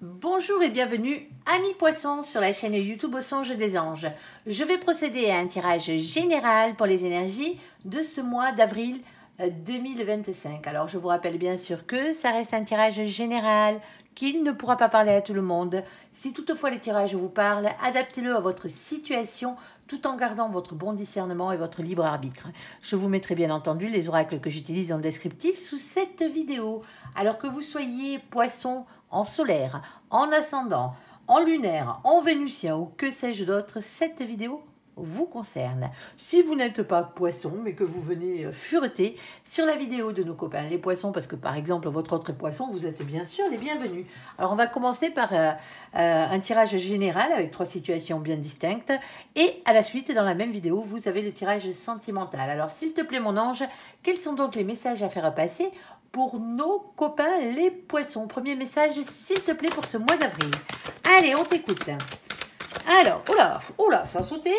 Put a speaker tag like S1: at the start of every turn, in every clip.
S1: Bonjour et bienvenue, amis poissons, sur la chaîne YouTube Au Songe des Anges. Je vais procéder à un tirage général pour les énergies de ce mois d'avril 2025. Alors je vous rappelle bien sûr que ça reste un tirage général, qu'il ne pourra pas parler à tout le monde. Si toutefois le tirage vous parle, adaptez-le à votre situation tout en gardant votre bon discernement et votre libre arbitre. Je vous mettrai bien entendu les oracles que j'utilise en descriptif sous cette vidéo. Alors que vous soyez poisson en solaire, en ascendant, en lunaire, en vénusien ou que sais-je d'autre, cette vidéo vous concerne. Si vous n'êtes pas poisson, mais que vous venez fureter sur la vidéo de nos copains les poissons, parce que par exemple votre autre poisson, vous êtes bien sûr les bienvenus. Alors on va commencer par un tirage général avec 3 situations bien distinctes, et à la suite dans la même vidéo vous avez le tirage sentimental. Alors s'il te plaît mon ange, quels sont donc les messages à faire passer pour nos copains les poissons? Premier message s'il te plaît pour ce mois d'avril. Allez, on t'écoute. Alors, oula, ça a sauté.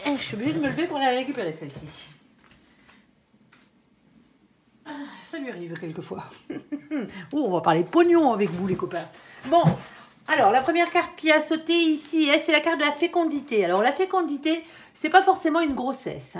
S1: Je suis obligée de me lever pour la récupérer celle-ci. Ça lui arrive quelquefois. On va parler pognon avec vous les copains. Bon, alors la première carte qui a sauté ici, c'est la carte de la fécondité. Alors la fécondité, c'est pas forcément une grossesse.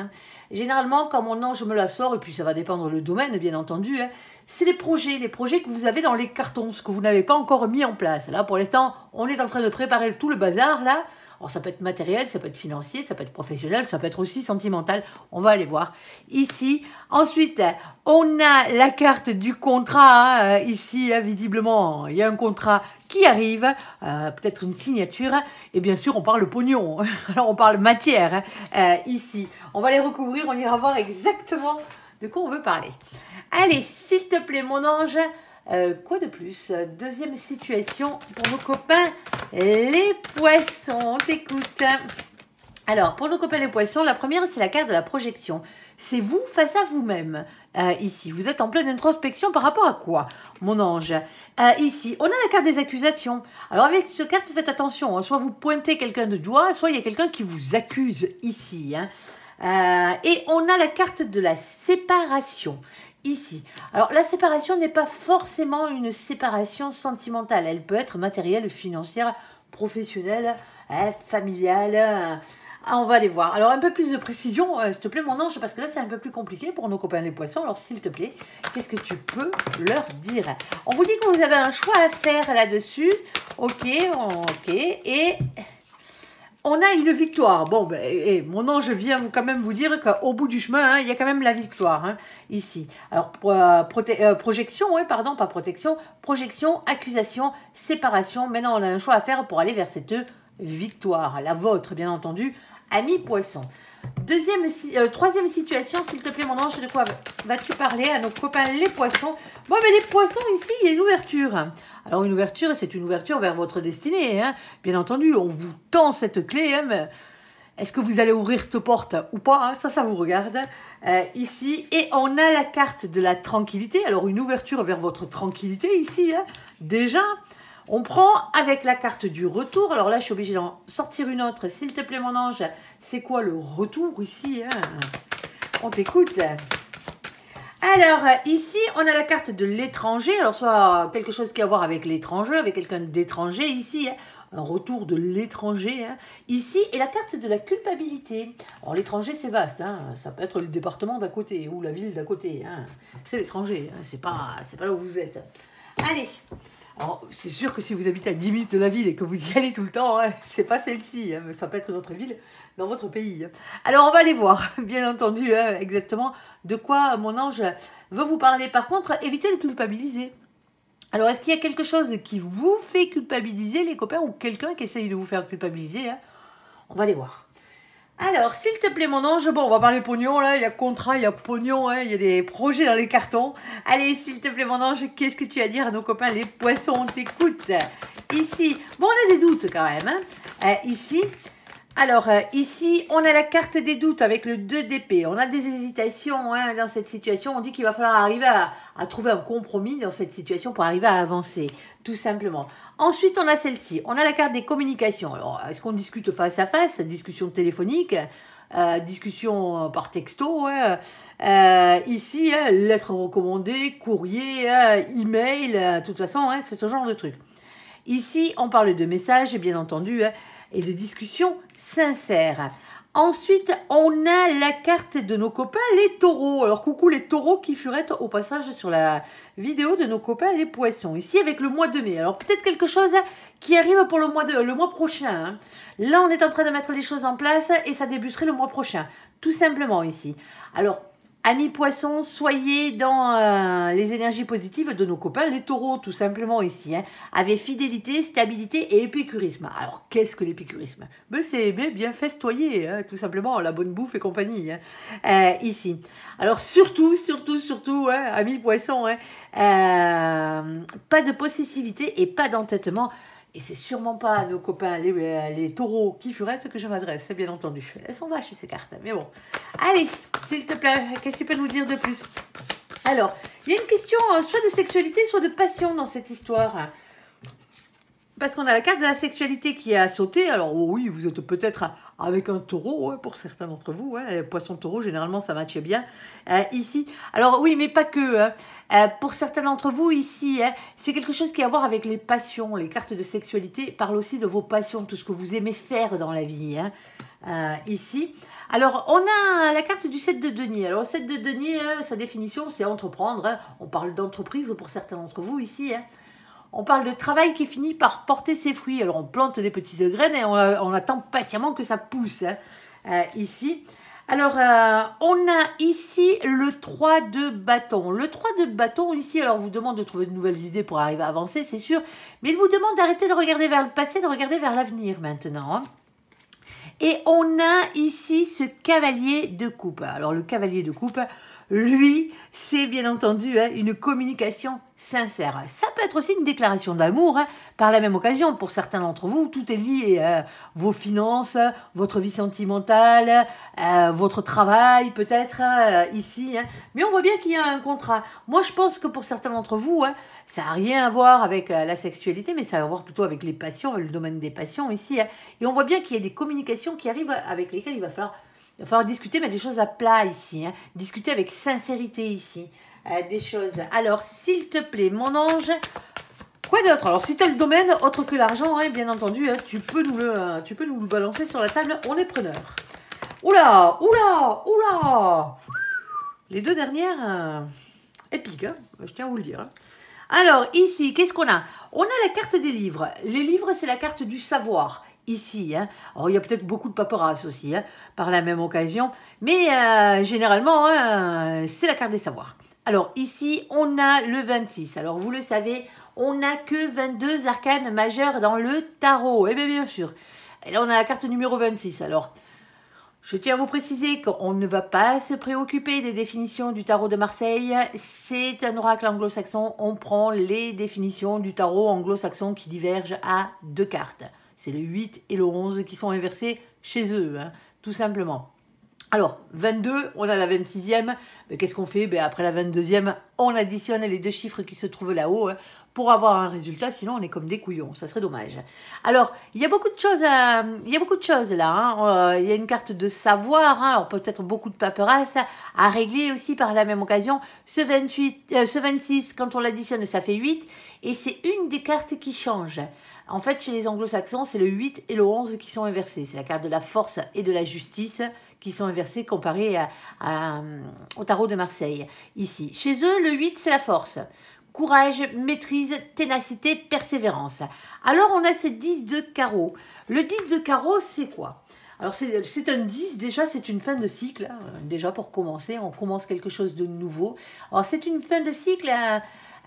S1: Généralement, quand mon ange me la sort, et puis ça va dépendre le domaine bien entendu, c'est les projets que vous avez dans les cartons, ce que vous n'avez pas encore mis en place. Là, pour l'instant, on est en train de préparer tout le bazar, là. Alors, ça peut être matériel, ça peut être financier, ça peut être professionnel, ça peut être aussi sentimental. On va aller voir ici. Ensuite, on a la carte du contrat. Ici, visiblement, il y a un contrat qui arrive, peut-être une signature. Et bien sûr, on parle pognon. Alors, on parle matière. Ici, on va les recouvrir, on ira voir exactement de quoi on veut parler. Allez, s'il te plaît, mon ange, quoi de plus? Deuxième situation pour nos copains, les poissons. On t'écoute. Alors, pour nos copains les poissons, la première, c'est la carte de la projection. C'est vous face à vous-même. Ici, vous êtes en pleine introspection par rapport à quoi, mon ange? Ici, on a la carte des accusations. Alors, avec cette carte, faites attention. Soit vous pointez quelqu'un de doigt, soit il y a quelqu'un qui vous accuse ici. Et on a la carte de la séparation. Ici. Alors, la séparation n'est pas forcément une séparation sentimentale. Elle peut être matérielle, financière, professionnelle, familiale. On va aller voir. Alors, un peu plus de précision, s'il te plaît, mon ange, parce que là, c'est un peu plus compliqué pour nos copains les poissons. Alors, s'il te plaît, qu'est-ce que tu peux leur dire? On vous dit que vous avez un choix à faire là-dessus. Ok. Et on a une victoire. Bon, ben, mon ange vient quand même vous dire qu'au bout du chemin, il y a quand même la victoire, ici. Alors, projection, pardon, pas protection, projection, accusation, séparation. Maintenant, on a un choix à faire pour aller vers cette victoire. La vôtre, bien entendu, ami poisson. Troisième situation, s'il te plaît, mon ange, de quoi vas-tu parler à nos copains les poissons? Bon, mais les poissons, ici, il y a une ouverture. Alors, une ouverture, c'est une ouverture vers votre destinée. Bien entendu, on vous tend cette clé. Mais est-ce que vous allez ouvrir cette porte ou pas? Ça vous regarde. Ici, et on a la carte de la tranquillité. Alors, une ouverture vers votre tranquillité, ici. Déjà, on prend avec la carte du retour. Alors là, je suis obligée d'en sortir une autre. S'il te plaît, mon ange, c'est quoi le retour ici? On t'écoute. Alors, ici, on a la carte de l'étranger. Alors, soit quelque chose qui a à voir avec l'étranger, avec quelqu'un d'étranger ici. Un retour de l'étranger. Ici, et la carte de la culpabilité. Alors, l'étranger, c'est vaste. Ça peut être le département d'à côté ou la ville d'à côté. C'est l'étranger. C'est pas là où vous êtes. Allez. Alors, c'est sûr que si vous habitez à 10 minutes de la ville et que vous y allez tout le temps, c'est pas celle-ci, mais ça peut être une autre ville dans votre pays. Alors, on va aller voir, bien entendu, exactement de quoi mon ange veut vous parler. Par contre, évitez de culpabiliser. Alors, est-ce qu'il y a quelque chose qui vous fait culpabiliser, les copains, ou quelqu'un qui essaye de vous faire culpabiliser? On va aller voir. Alors, s'il te plaît, mon ange, bon, on va parler pognon, là, il y a contrat, il y a pognon, il y a des projets dans les cartons. Allez, s'il te plaît, mon ange, qu'est-ce que tu as à dire à nos copains, les poissons? On t'écoute. Ici, bon, on a des doutes quand même, ici. Alors, ici, on a la carte des doutes avec le 2 d'épée. On a des hésitations dans cette situation. On dit qu'il va falloir arriver à trouver un compromis dans cette situation pour arriver à avancer, tout simplement. Ensuite, on a celle-ci. On a la carte des communications. Alors, est-ce qu'on discute face à face, discussion téléphonique, discussion par texto, ici, lettre recommandée, courrier, email, de toute façon, c'est ce genre de truc. Ici, on parle de messages, bien entendu, hein, et de discussions sincères. Ensuite, on a la carte de nos copains, les taureaux. Alors, coucou les taureaux qui furettent au passage sur la vidéo de nos copains, les poissons. Ici, avec le mois de mai. Alors, peut-être quelque chose qui arrive pour le mois prochain. Hein. Là, on est en train de mettre les choses en place et ça débuterait le mois prochain. Tout simplement ici. Alors, amis poissons, soyez dans les énergies positives de nos copains, les taureaux, tout simplement ici, hein, avec fidélité, stabilité et épicurisme. Alors, qu'est-ce que l'épicurisme? Ben, c'est bien festoyer, hein, tout simplement, la bonne bouffe et compagnie, hein, ici. Alors, surtout, hein, amis poissons, hein, pas de possessivité et pas d'entêtement. Et c'est sûrement pas à nos copains, les taureaux qui furettent que je m'adresse, bien entendu. Elles sont vaches ces cartes, mais bon. Allez, s'il te plaît, qu'est-ce que tu peux nous dire de plus? Alors, il y a une question soit de sexualité, soit de passion dans cette histoire. Parce qu'on a la carte de la sexualité qui a sauté. Alors oui, vous êtes peut-être avec un taureau, ouais, pour certains d'entre vous. Ouais, poisson-taureau, généralement, ça matche bien ici. Alors oui, mais pas que. Hein. Pour certains d'entre vous ici, hein, c'est quelque chose qui a à voir avec les passions. Les cartes de sexualité parlent aussi de vos passions, tout ce que vous aimez faire dans la vie. Hein, ici. Alors, on a la carte du 7 de denier. Alors, le 7 de denier, sa définition, c'est entreprendre. Hein. On parle d'entreprise pour certains d'entre vous ici. Hein. On parle de travail qui finit par porter ses fruits. Alors, on plante des petites graines et on attend patiemment que ça pousse, hein, ici. Alors, on a ici le 3 de bâton. Le 3 de bâton, ici, alors, vous demande de trouver de nouvelles idées pour arriver à avancer, c'est sûr. Mais il vous demande d'arrêter de regarder vers le passé, de regarder vers l'avenir maintenant. Hein. Et on a ici ce cavalier de coupe. Alors, le cavalier de coupe, lui, c'est bien entendu hein, une communication sincère. Ça peut être aussi une déclaration d'amour, hein, par la même occasion. Pour certains d'entre vous, tout est lié. Vos finances, votre vie sentimentale, votre travail peut-être, ici. Hein. Mais on voit bien qu'il y a un contrat. Moi, je pense que pour certains d'entre vous, hein, ça n'a rien à voir avec la sexualité, mais ça a à voir plutôt avec les passions, le domaine des passions ici. Hein. Et on voit bien qu'il y a des communications qui arrivent avec lesquelles il va falloir discuter, mais des choses à plat ici. Hein. Discuter avec sincérité ici. Des choses. Alors, s'il te plaît, mon ange, quoi d'autre? Alors, si tu as le domaine autre que l'argent, hein, bien entendu, hein, tu peux nous le balancer sur la table. On est preneur. Oula, oula, oula. Les deux dernières, épiques, hein, je tiens à vous le dire. Hein. Alors, ici, qu'est-ce qu'on a? On a la carte des livres. Les livres, c'est la carte du savoir. Ici, hein. Alors, il y a peut-être beaucoup de paperasse aussi, hein, par la même occasion, mais généralement, hein, c'est la carte des savoirs. Alors, ici, on a le 26. Alors, vous le savez, on n'a que 22 arcanes majeures dans le tarot. Eh bien sûr. Et là, on a la carte numéro 26. Alors, je tiens à vous préciser qu'on ne va pas se préoccuper des définitions du tarot de Marseille. C'est un oracle anglo-saxon. On prend les définitions du tarot anglo-saxon qui divergent à 2 cartes. C'est le 8 et le 11 qui sont inversés chez eux, hein, tout simplement. Alors, 22, on a la 26e. Qu'est-ce qu'on fait? Après la 22e, on additionne les 2 chiffres qui se trouvent là-haut hein, pour avoir un résultat. Sinon, on est comme des couillons. Ça serait dommage. Alors, il y a beaucoup de choses, là. Hein. Il y a une carte de savoir. Hein. Alors, peut-être beaucoup de paperasse à régler aussi par la même occasion. Ce 26, quand on l'additionne, ça fait 8. Et c'est une des cartes qui change. En fait, chez les anglo-saxons, c'est le 8 et le 11 qui sont inversés. C'est la carte de la force et de la justice qui sont inversés comparés au tarot de Marseille. Ici, chez eux, le 8, c'est la force. Courage, maîtrise, ténacité, persévérance. Alors, on a ce 10 de carreau. Le 10 de carreau, c'est quoi? Alors, c'est un 10, déjà, c'est une fin de cycle. Hein. Déjà, pour commencer, on commence quelque chose de nouveau. Alors, c'est une fin de cycle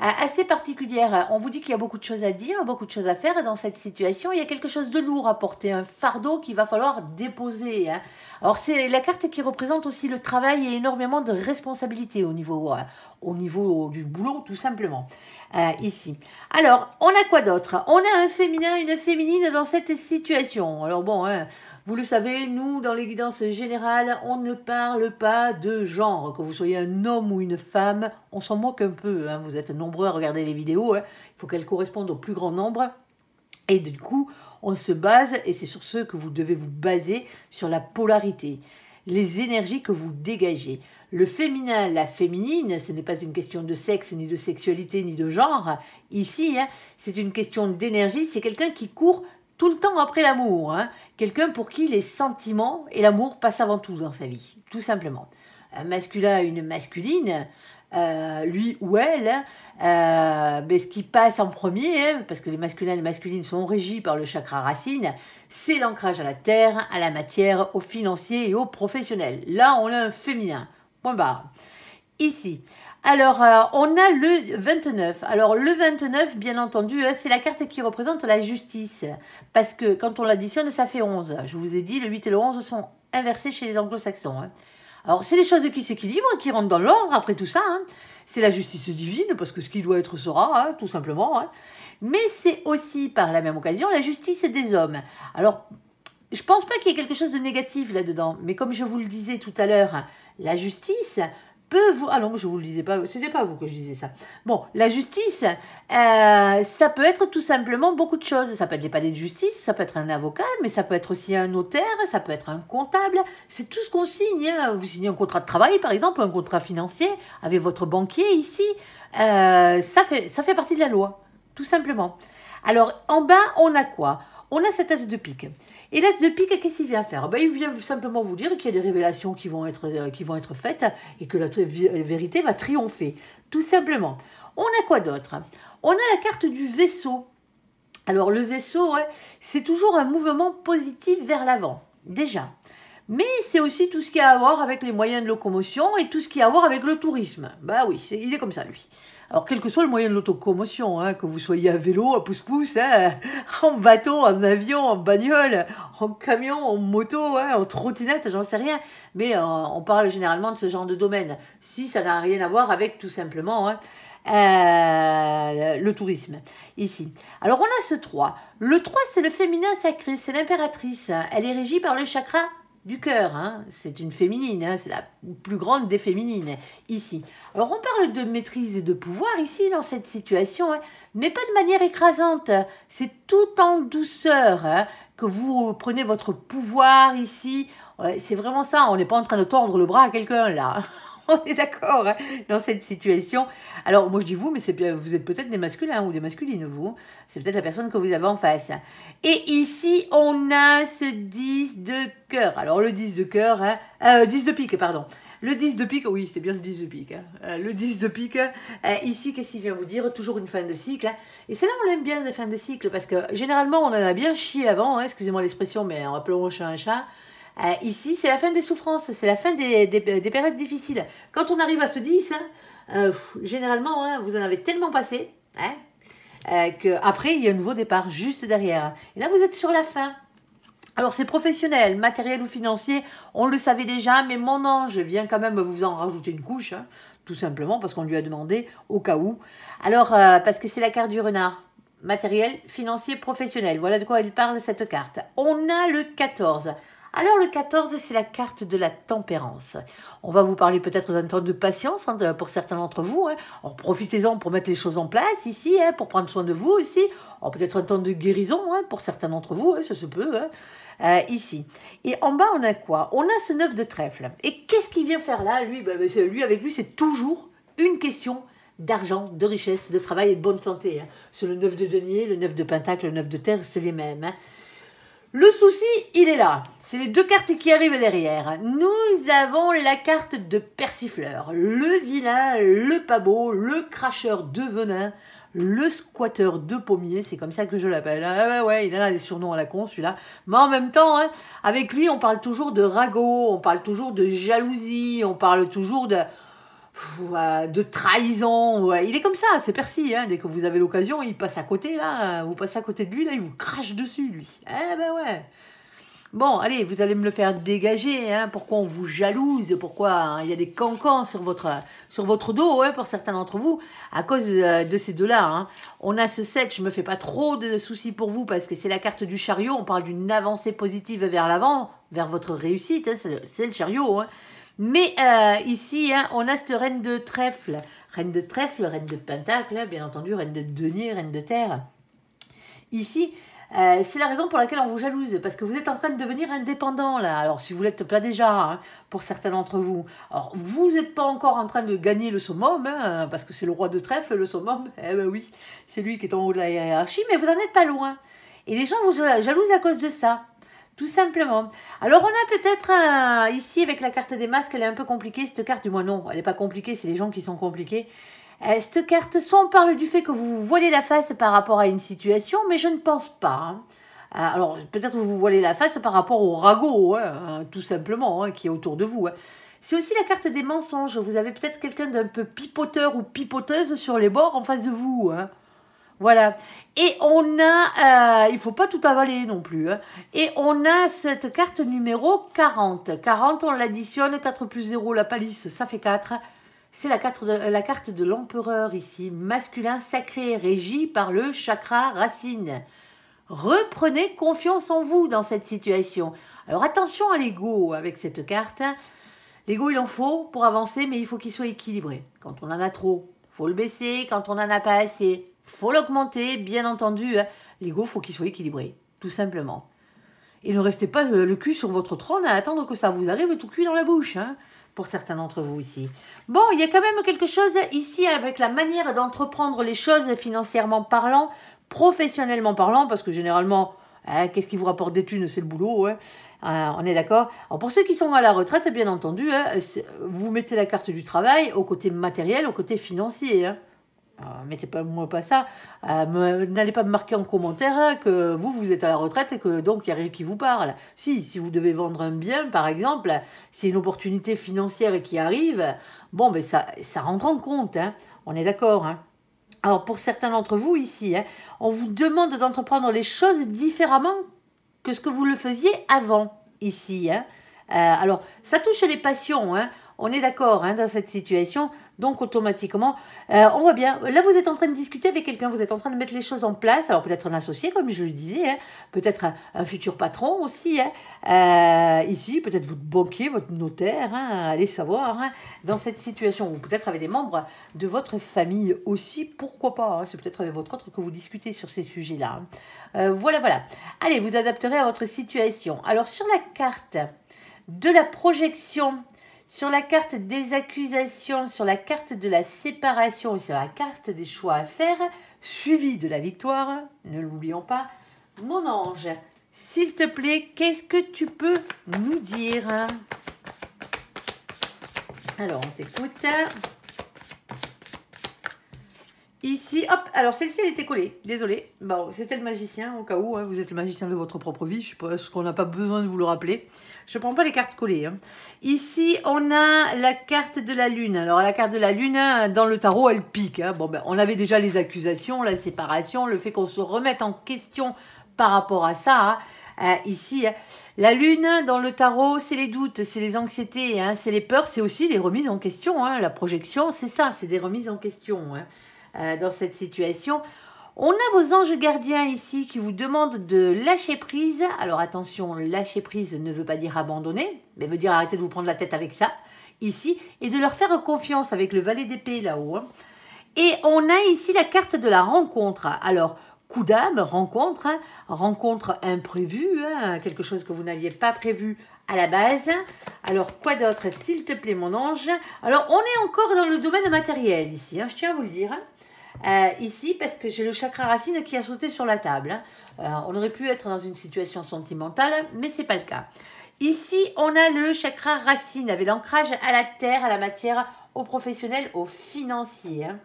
S1: assez particulière. On vous dit qu'il y a beaucoup de choses à dire, beaucoup de choses à faire. Et dans cette situation, il y a quelque chose de lourd à porter, un fardeau qu'il va falloir déposer. Hein. Alors, c'est la carte qui représente aussi le travail et énormément de responsabilités au niveau du boulot, tout simplement. Ici. Alors, on a quoi d'autre? On a un féminin, une féminine dans cette situation. Alors bon, hein, vous le savez, nous, dans les guidances générales, on ne parle pas de genre. Que vous soyez un homme ou une femme, on s'en moque un peu. Hein. Vous êtes nombreux à regarder les vidéos. Hein. Il faut qu'elles correspondent au plus grand nombre. Et du coup, on se base, et c'est sur ce que vous devez vous baser, sur la polarité, les énergies que vous dégagez. le féminin, la féminine, ce n'est pas une question de sexe, ni de sexualité, ni de genre. Ici, hein, c'est une question d'énergie. C'est quelqu'un qui court tout le temps après l'amour. Hein. Quelqu'un pour qui les sentiments et l'amour passent avant tout dans sa vie, tout simplement. Un masculin, une masculine, lui ou elle, mais ce qui passe en premier, hein, parce que les masculins et les masculines sont régis par le chakra racine, c'est l'ancrage à la terre, à la matière, au financier et au professionnel. Là, on a un féminin. Point barre. Ici. Alors, on a le 29. Alors, le 29, bien entendu, c'est la carte qui représente la justice. Parce que quand on l'additionne, ça fait 11. Je vous ai dit, le 8 et le 11 sont inversés chez les anglo-saxons. Hein. Alors, c'est les choses qui s'équilibrent, qui rentrent dans l'ordre après tout ça. Hein. C'est la justice divine, parce que ce qui doit être sera, hein, tout simplement. Hein. Mais c'est aussi, par la même occasion, la justice des hommes. Alors, je pense pas qu'il y ait quelque chose de négatif là-dedans. Mais comme je vous le disais tout à l'heure, la justice peut vous... Ah non, je vous le disais pas, c'était pas vous que je disais ça. Bon, la justice, ça peut être tout simplement beaucoup de choses. Ça peut être les palais de justice, ça peut être un avocat, mais ça peut être aussi un notaire, ça peut être un comptable. C'est tout ce qu'on signe. Hein. Vous signez un contrat de travail, par exemple, un contrat financier avec votre banquier ici. Ça fait partie de la loi, tout simplement. Alors, en bas, on a quoi? On a cet as de pique. Et l'as de pique, qu'est-ce qu'il vient faire? Il vient simplement vous dire qu'il y a des révélations qui vont être faites et que la vérité va triompher. Tout simplement. On a quoi d'autre? On a la carte du vaisseau. Alors, le vaisseau, ouais, c'est toujours un mouvement positif vers l'avant, déjà. Mais c'est aussi tout ce qui a à voir avec les moyens de locomotion et tout ce qui a à voir avec le tourisme. Bah oui, il est comme ça, lui. Alors, quel que soit le moyen de locomotion, hein, que vous soyez à vélo, à pouce-pouce, hein, en bateau, en avion, en bagnole, en camion, en moto, hein, en trottinette, j'en sais rien. Mais on parle généralement de ce genre de domaine. Si ça n'a rien à voir avec tout simplement hein, le tourisme, ici. Alors, on a ce 3. Le 3, c'est le féminin sacré, c'est l'impératrice. Elle est régie par le chakra du cœur, hein. C'est une féminine, hein. C'est la plus grande des féminines, ici. Alors, on parle de maîtrise et de pouvoir ici, dans cette situation, hein, mais pas de manière écrasante. C'est tout en douceur hein, que vous prenez votre pouvoir ici. Ouais, c'est vraiment ça, on n'est pas en train de tordre le bras à quelqu'un, là. On est d'accord hein, dans cette situation. Alors, moi je dis vous, mais vous êtes peut-être des masculins ou des masculines, vous. C'est peut-être la personne que vous avez en face. Et ici, on a ce 10 de cœur. Alors, le 10 de cœur, hein, 10 de pique, pardon. Le 10 de pique, oui, c'est bien le 10 de pique. Hein. Le 10 de pique, ici, qu'est-ce qu'il vient vous dire? Toujours une fin de cycle. Hein. Et c'est là on l'aime bien, les fins de cycle, parce que généralement, on en a bien chié avant, hein, excusez-moi l'expression, mais rappelons un chat un chat. Ici, c'est la fin des souffrances, c'est la fin des périodes difficiles. Quand on arrive à ce 10, hein, généralement, hein, vous en avez tellement passé hein, qu'après, il y a un nouveau départ juste derrière. Et là, vous êtes sur la fin. Alors, c'est professionnel, matériel ou financier, on le savait déjà, mais mon ange vient quand même vous en rajouter une couche, hein, tout simplement parce qu'on lui a demandé au cas où. Alors, parce que c'est la carte du renard. Matériel, financier, professionnel. Voilà de quoi il parle cette carte. On a le 14. Alors le 14, c'est la carte de la tempérance. On va vous parler peut-être d'un temps de patience hein, pour certains d'entre vous. Hein. Alors profitez-en pour mettre les choses en place ici, hein, pour prendre soin de vous aussi. Alors peut-être un temps de guérison hein, pour certains d'entre vous, hein, ça se peut. Hein, ici. Et en bas, on a quoi? On a ce 9 de trèfle. Et qu'est-ce qu'il vient faire là? Lui, avec lui, c'est toujours une question d'argent, de richesse, de travail et de bonne santé. Hein. C'est le 9 de denier, le 9 de pentacle, le 9 de terre, c'est les mêmes. Hein. Le souci, il est là. C'est les deux cartes qui arrivent derrière. Nous avons la carte de persifleur. Le vilain, le pas beau, le cracheur de venin, le squatteur de pommier. C'est comme ça que je l'appelle. Ah ouais, il a des surnoms à la con, celui-là. Mais en même temps, hein, avec lui, on parle toujours de ragot, on parle toujours de jalousie, on parle toujours de trahison. Ouais. Il est comme ça, c'est Percy. Hein. Dès que vous avez l'occasion, il passe à côté, là. Vous passez à côté de lui, là, il vous crache dessus, lui. Eh ben ouais. Bon, allez, vous allez me le faire dégager. Hein. Pourquoi on vous jalouse? Pourquoi hein, il y a des cancans sur votre dos, hein, pour certains d'entre vous, à cause de ces deux-là. Hein. On a ce 7, je me fais pas trop de soucis pour vous, parce que c'est la carte du chariot. On parle d'une avancée positive vers l'avant, vers votre réussite. Hein. C'est le chariot, hein. Mais ici, hein, on a cette reine de trèfle. Reine de trèfle, reine de pentacle, bien entendu, reine de denier, reine de terre. Ici, c'est la raison pour laquelle on vous jalouse, parce que vous êtes en train de devenir indépendant là. Alors si vous l'êtes pas déjà, hein, pour certains d'entre vous. Alors vous n'êtes pas encore en train de gagner le summum, hein, parce que c'est le roi de trèfle, le summum. Eh ben oui, c'est lui qui est en haut de la hiérarchie, mais vous en êtes pas loin. Et les gens vous jalousent à cause de ça. Tout simplement. Alors, on a peut-être ici, avec la carte des masques, elle est un peu compliquée, cette carte. Du moins, non, elle n'est pas compliquée, c'est les gens qui sont compliqués. Cette carte, soit on parle du fait que vous vous voilez la face par rapport à une situation, mais je ne pense pas. Hein. Alors, peut-être que vous vous voilez la face par rapport au ragot, hein, tout simplement, hein, qui est autour de vous. Hein. C'est aussi la carte des mensonges. Vous avez peut-être quelqu'un d'un peu pipoteur ou pipoteuse sur les bords en face de vous. Hein. Voilà. Et on a, il ne faut pas tout avaler non plus. Hein. Et on a cette carte numéro 40. 40, on l'additionne, 4 plus 0, la palisse, ça fait 4. C'est la carte de l'empereur ici, masculin sacré, régi par le chakra racine. Reprenez confiance en vous dans cette situation. Alors attention à l'ego avec cette carte. L'ego, il en faut pour avancer, mais il faut qu'il soit équilibré. Quand on en a trop, il faut le baisser. Quand on n'en a pas assez, faut l'augmenter, bien entendu. Hein. L'ego, faut qu'il soit équilibré, tout simplement. Et ne restez pas le cul sur votre trône à attendre que ça vous arrive tout cuit dans la bouche, hein, pour certains d'entre vous ici. Bon, il y a quand même quelque chose ici avec la manière d'entreprendre les choses financièrement parlant, professionnellement parlant, parce que généralement, qu'est-ce qui vous rapporte des thunes, c'est le boulot, hein. On est d'accord. Alors pour ceux qui sont à la retraite, bien entendu, hein, vous mettez la carte du travail au côté matériel, au côté financier, hein. Mettez pas moi pas ça. N'allez pas me marquer en commentaire hein, que vous êtes à la retraite et que donc il n'y a rien qui vous parle. Si vous devez vendre un bien, par exemple, s'il y a une opportunité financière qui arrive, bon, ben ça rentre en compte. Hein. On est d'accord. Hein. Alors pour certains d'entre vous ici, hein, on vous demande d'entreprendre les choses différemment que ce que vous le faisiez avant ici. Hein. Alors ça touche les passions. Hein. On est d'accord hein, dans cette situation. Donc, automatiquement, on voit bien. Là, vous êtes en train de discuter avec quelqu'un. Vous êtes en train de mettre les choses en place. Alors, peut-être un associé, comme je le disais. Hein, peut-être un futur patron aussi. Hein, ici, peut-être votre banquier, votre notaire. Hein, allez savoir. Hein, dans cette situation. Ou peut-être avec des membres de votre famille aussi. Pourquoi pas hein, c'est peut-être avec votre autre que vous discutez sur ces sujets-là. Hein. Voilà. Allez, vous adapterez à votre situation. Alors, sur la carte de la projection... Sur la carte des accusations, sur la carte de la séparation et sur la carte des choix à faire, suivi de la victoire, ne l'oublions pas, mon ange, s'il te plaît, qu'est-ce que tu peux nous dire? Alors, on t'écoute. Ici, hop, alors celle-ci elle était collée, désolée. Bon, c'était le magicien au cas où, hein, vous êtes le magicien de votre propre vie, je pense qu'on n'a pas besoin de vous le rappeler. Je ne prends pas les cartes collées. Hein. Ici, on a la carte de la lune. Alors la carte de la lune, dans le tarot, elle pique. Hein. Bon, ben, on avait déjà les accusations, la séparation, le fait qu'on se remette en question par rapport à ça. Hein. Ici, la lune dans le tarot, c'est les doutes, c'est les anxiétés, hein, c'est les peurs, c'est aussi les remises en question. Hein. La projection, c'est ça, c'est des remises en question. Hein. Dans cette situation. On a vos anges gardiens ici qui vous demandent de lâcher prise. Alors attention, lâcher prise ne veut pas dire abandonner, mais veut dire arrêter de vous prendre la tête avec ça, ici, et de leur faire confiance avec le valet d'épée là-haut. Hein. Et on a ici la carte de la rencontre. Alors, coup d'âme, rencontre, hein, rencontre imprévue, hein, quelque chose que vous n'aviez pas prévu à la base. Alors, quoi d'autre, s'il te plaît, mon ange? Alors, on est encore dans le domaine matériel ici, hein, je tiens à vous le dire. Hein. Ici, parce que j'ai le chakra racine qui a sauté sur la table. Hein. On aurait pu être dans une situation sentimentale, mais c'est pas le cas. Ici, on a le chakra racine avec l'ancrage à la terre, à la matière, au professionnel, au financier. Hein.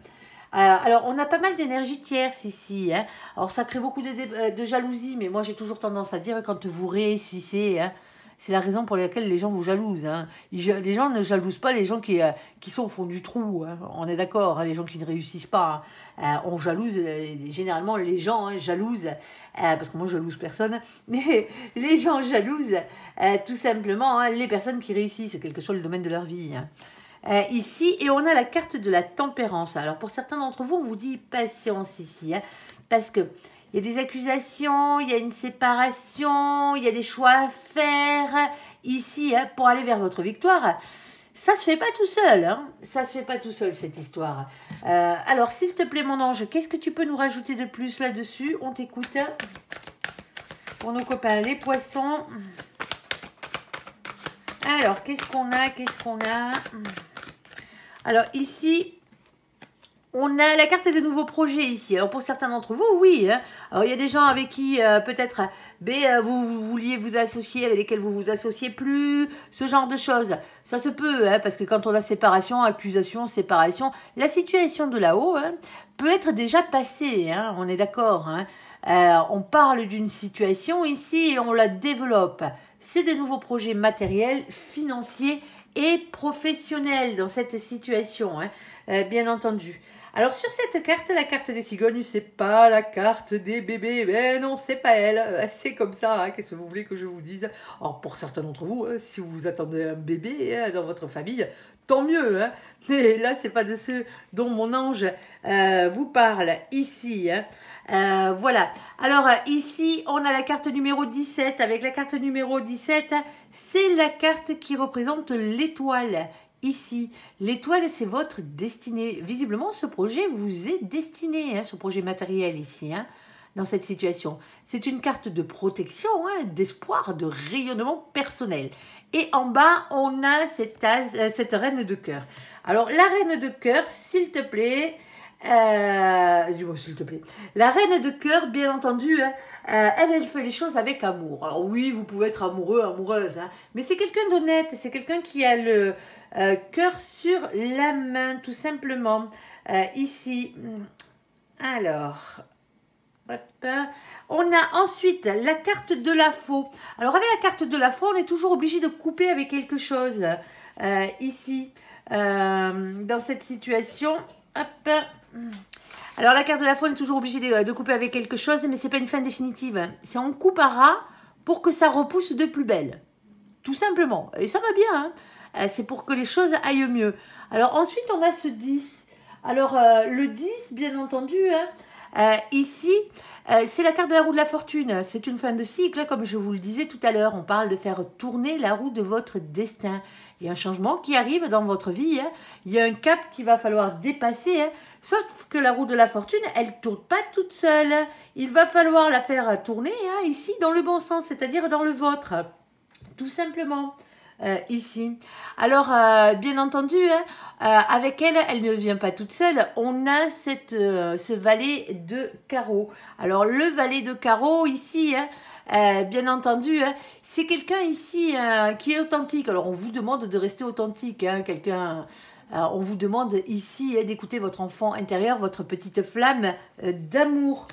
S1: Alors, on a pas mal d'énergie tierce ici. Hein. Alors, ça crée beaucoup de jalousie, mais moi, j'ai toujours tendance à dire quand vous réussissez... Hein, c'est la raison pour laquelle les gens vous jalousent. Hein. Les gens ne jalousent pas les gens qui sont au fond du trou. Hein. On est d'accord, hein, les gens qui ne réussissent pas. Hein. On jalouse, généralement les gens hein, jalousent, parce que moi je jalouse personne, mais les gens jalousent tout simplement hein, les personnes qui réussissent, quel que soit le domaine de leur vie. Hein. Ici, et on a la carte de la tempérance. Alors pour certains d'entre vous, on vous dit patience ici, hein, parce que il y a des accusations, il y a une séparation, il y a des choix à faire ici hein, pour aller vers votre victoire. Ça se fait pas tout seul, hein. Ça se fait pas tout seul cette histoire. Alors s'il te plaît mon ange, qu'est-ce que tu peux nous rajouter de plus là-dessus? On t'écoute. pour nos copains les poissons. Alors, qu'est-ce qu'on a? Qu'est-ce qu'on a? Alors, ici, on a la carte des nouveaux projets ici. Alors, pour certains d'entre vous, oui. Hein. Alors, il y a des gens avec qui, peut-être, vous vouliez vous associer, avec lesquels vous vous associez plus, ce genre de choses. Ça se peut, hein, parce que quand on a séparation, accusation, séparation, la situation de là-haut hein, peut être déjà passée. Hein, on est d'accord. Hein. On parle d'une situation ici et on la développe. C'est des nouveaux projets matériels, financiers et professionnels dans cette situation, hein, bien entendu. Alors sur cette carte, la carte des cigognes, c'est pas la carte des bébés. Mais non, c'est pas elle. C'est comme ça. Hein. Qu'est-ce que vous voulez que je vous dise? Alors pour certains d'entre vous, hein, si vous attendez un bébé hein, dans votre famille, tant mieux. Hein. Mais là, c'est pas de ceux dont mon ange vous parle ici. Hein. Voilà. Alors ici, on a la carte numéro 17. Avec la carte numéro 17, c'est la carte qui représente l'étoile. Ici, l'étoile, c'est votre destinée. Visiblement, ce projet vous est destiné, hein, ce projet matériel ici, hein, dans cette situation. C'est une carte de protection, hein, d'espoir, de rayonnement personnel. Et en bas, on a cette reine de cœur. Alors, la reine de cœur, s'il te plaît... dis-moi s'il te plaît. La reine de cœur, bien entendu, hein, elle fait les choses avec amour. Alors oui, vous pouvez être amoureux, amoureuse, hein, mais c'est quelqu'un d'honnête, c'est quelqu'un qui a le cœur sur la main, tout simplement. Ici, alors, hop, on a ensuite la carte de la faux. Alors avec la carte de la faux, on est toujours obligé de couper avec quelque chose. Ici, dans cette situation, hop. Alors la carte de la faux, on est toujours obligé de couper avec quelque chose, mais c'est pas une fin définitive. C'est on coupera pour que ça repousse de plus belle. Tout simplement. Et ça va bien. Hein. C'est pour que les choses aillent mieux. Alors ensuite, on a ce 10. Alors le 10, bien entendu, hein, ici, c'est la carte de la roue de la fortune. C'est une fin de cycle, comme je vous le disais tout à l'heure. On parle de faire tourner la roue de votre destin. Il y a un changement qui arrive dans votre vie. Hein. Il y a un cap qu'il va falloir dépasser. Hein. Sauf que la roue de la fortune, elle ne tourne pas toute seule. Il va falloir la faire tourner hein, ici dans le bon sens, c'est-à-dire dans le vôtre. Tout simplement. Ici. Alors, bien entendu, hein, avec elle, elle ne vient pas toute seule. On a ce valet de carreau. Alors, le valet de carreau, ici, hein, bien entendu, hein, c'est quelqu'un ici qui est authentique. Alors, on vous demande de rester authentique. Hein, on vous demande ici hein, d'écouter votre enfant intérieur, votre petite flamme d'amour.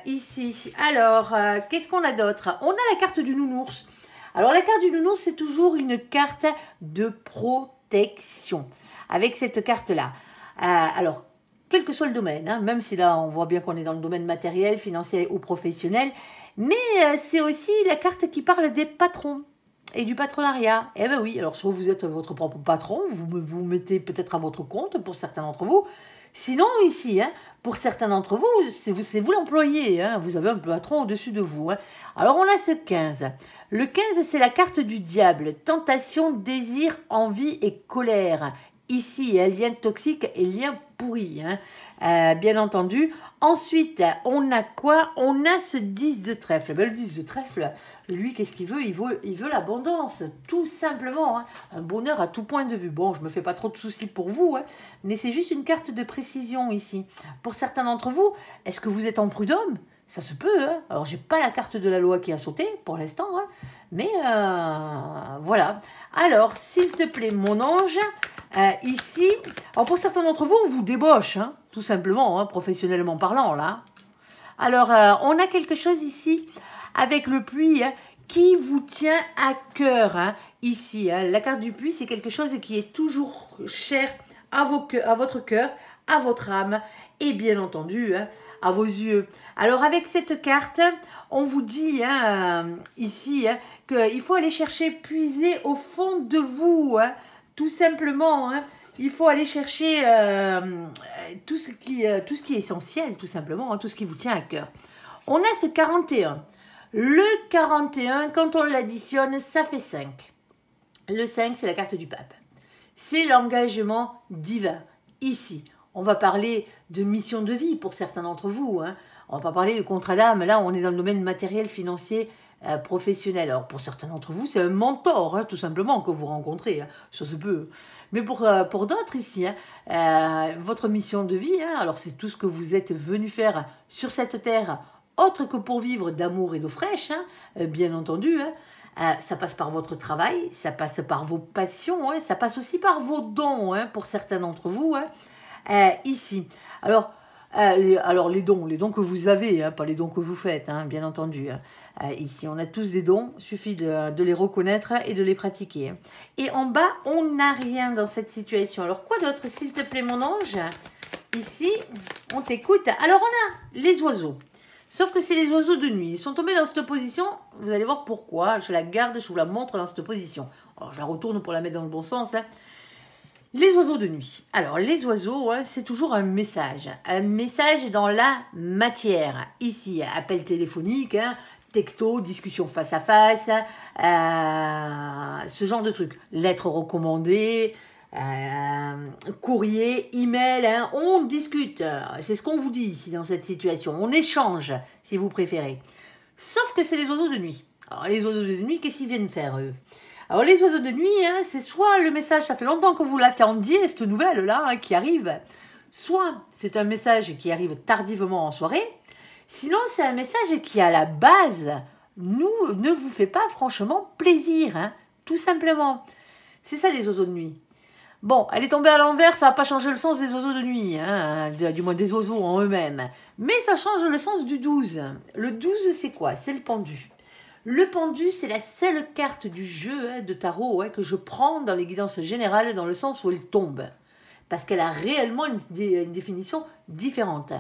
S1: Ici. Alors, qu'est-ce qu'on a d'autre? On a la carte du nounours. Alors, la carte du nounours, c'est toujours une carte de protection. Avec cette carte-là. Alors, quel que soit le domaine, hein, même si là, on voit bien qu'on est dans le domaine matériel, financier ou professionnel, mais c'est aussi la carte qui parle des patrons et du patronariat. Eh bien oui, alors soit vous êtes votre propre patron, vous mettez peut-être à votre compte pour certains d'entre vous. Sinon, ici, hein, pour certains d'entre vous, c'est vous l'employé. Hein, vous avez un patron au-dessus de vous. Hein. Alors, on a ce 15. Le 15, c'est la carte du diable. Tentation, désir, envie et colère. Ici, lien toxique et lien pourri. Hein. Bien entendu. Ensuite, on a quoi? On a ce 10 de trèfle. Ben, le 10 de trèfle, lui, qu'est-ce qu'il veut? Il veut l'abondance, tout simplement. Hein. Un bonheur à tout point de vue. Bon, je me fais pas trop de soucis pour vous, hein, mais c'est juste une carte de précision ici. Pour certains d'entre vous, est-ce que vous êtes en prud'homme? Ça se peut. Hein. Alors, j'ai pas la carte de la loi qui a sauté pour l'instant, hein, mais voilà. Alors, s'il te plaît, mon ange, ici, alors pour certains d'entre vous, on vous débauche, hein, tout simplement, hein, professionnellement parlant, là. Alors, on a quelque chose ici avec le puits hein, qui vous tient à cœur. Hein, ici, hein. La carte du puits, c'est quelque chose qui est toujours cher à votre cœur, à votre âme et bien entendu hein, à vos yeux. Alors, avec cette carte, on vous dit hein, ici hein, qu'il faut aller chercher, puiser au fond de vous, hein, tout simplement. Hein, il faut aller chercher tout ce qui est essentiel, tout simplement, hein, tout ce qui vous tient à cœur. On a ce 41. Le 41, quand on l'additionne, ça fait 5. Le 5, c'est la carte du pape. C'est l'engagement divin. Ici, on va parler de mission de vie pour certains d'entre vous. Hein. On va pas parler de contrat d'âme, là on est dans le domaine matériel, financier, professionnel. Alors pour certains d'entre vous, c'est un mentor, hein, tout simplement, que vous rencontrez, hein. Ça se peut. Mais pour d'autres ici, hein, votre mission de vie, hein, alors c'est tout ce que vous êtes venu faire sur cette terre, autre que pour vivre d'amour et d'eau fraîche, hein, bien entendu, hein. Ça passe par votre travail, ça passe par vos passions, hein, ça passe aussi par vos dons, hein, pour certains d'entre vous, hein, ici. Alors les dons que vous avez, hein, pas les dons que vous faites, hein, bien entendu. Hein. Ici, on a tous des dons, il suffit de les reconnaître et de les pratiquer. Hein. Et en bas, on n'a rien dans cette situation. Alors quoi d'autre, s'il te plaît, mon ange? Ici, on t'écoute. Alors on a les oiseaux. Sauf que c'est les oiseaux de nuit. Ils sont tombés dans cette position. Vous allez voir pourquoi. Je la garde, je vous la montre dans cette position. Alors, je la retourne pour la mettre dans le bon sens. Hein. Les oiseaux de nuit. Alors, les oiseaux, hein, c'est toujours un message. Un message dans la matière. Ici, appel téléphonique, hein, texto, discussion face à face, ce genre de trucs. Lettres recommandées, courrier, email, hein, on discute, c'est ce qu'on vous dit ici dans cette situation, on échange si vous préférez, sauf que c'est les oiseaux de nuit. Alors les oiseaux de nuit, qu'est-ce qu'ils viennent faire eux? Alors les oiseaux de nuit, hein, c'est soit le message, ça fait longtemps que vous l'attendiez, cette nouvelle là, hein, qui arrive, soit c'est un message qui arrive tardivement en soirée, sinon c'est un message qui à la base ne vous fait pas franchement plaisir, hein, tout simplement. C'est ça les oiseaux de nuit. Bon, elle est tombée à l'envers, ça va pas changer le sens des oiseaux de nuit, hein, du moins des oiseaux en eux-mêmes. Mais ça change le sens du 12. Le 12, c'est quoi? C'est le pendu. Le pendu, c'est la seule carte du jeu, hein, de tarot, hein, que je prends dans les guidances générales dans le sens où elle tombe. Parce qu'elle a réellement une définition différente.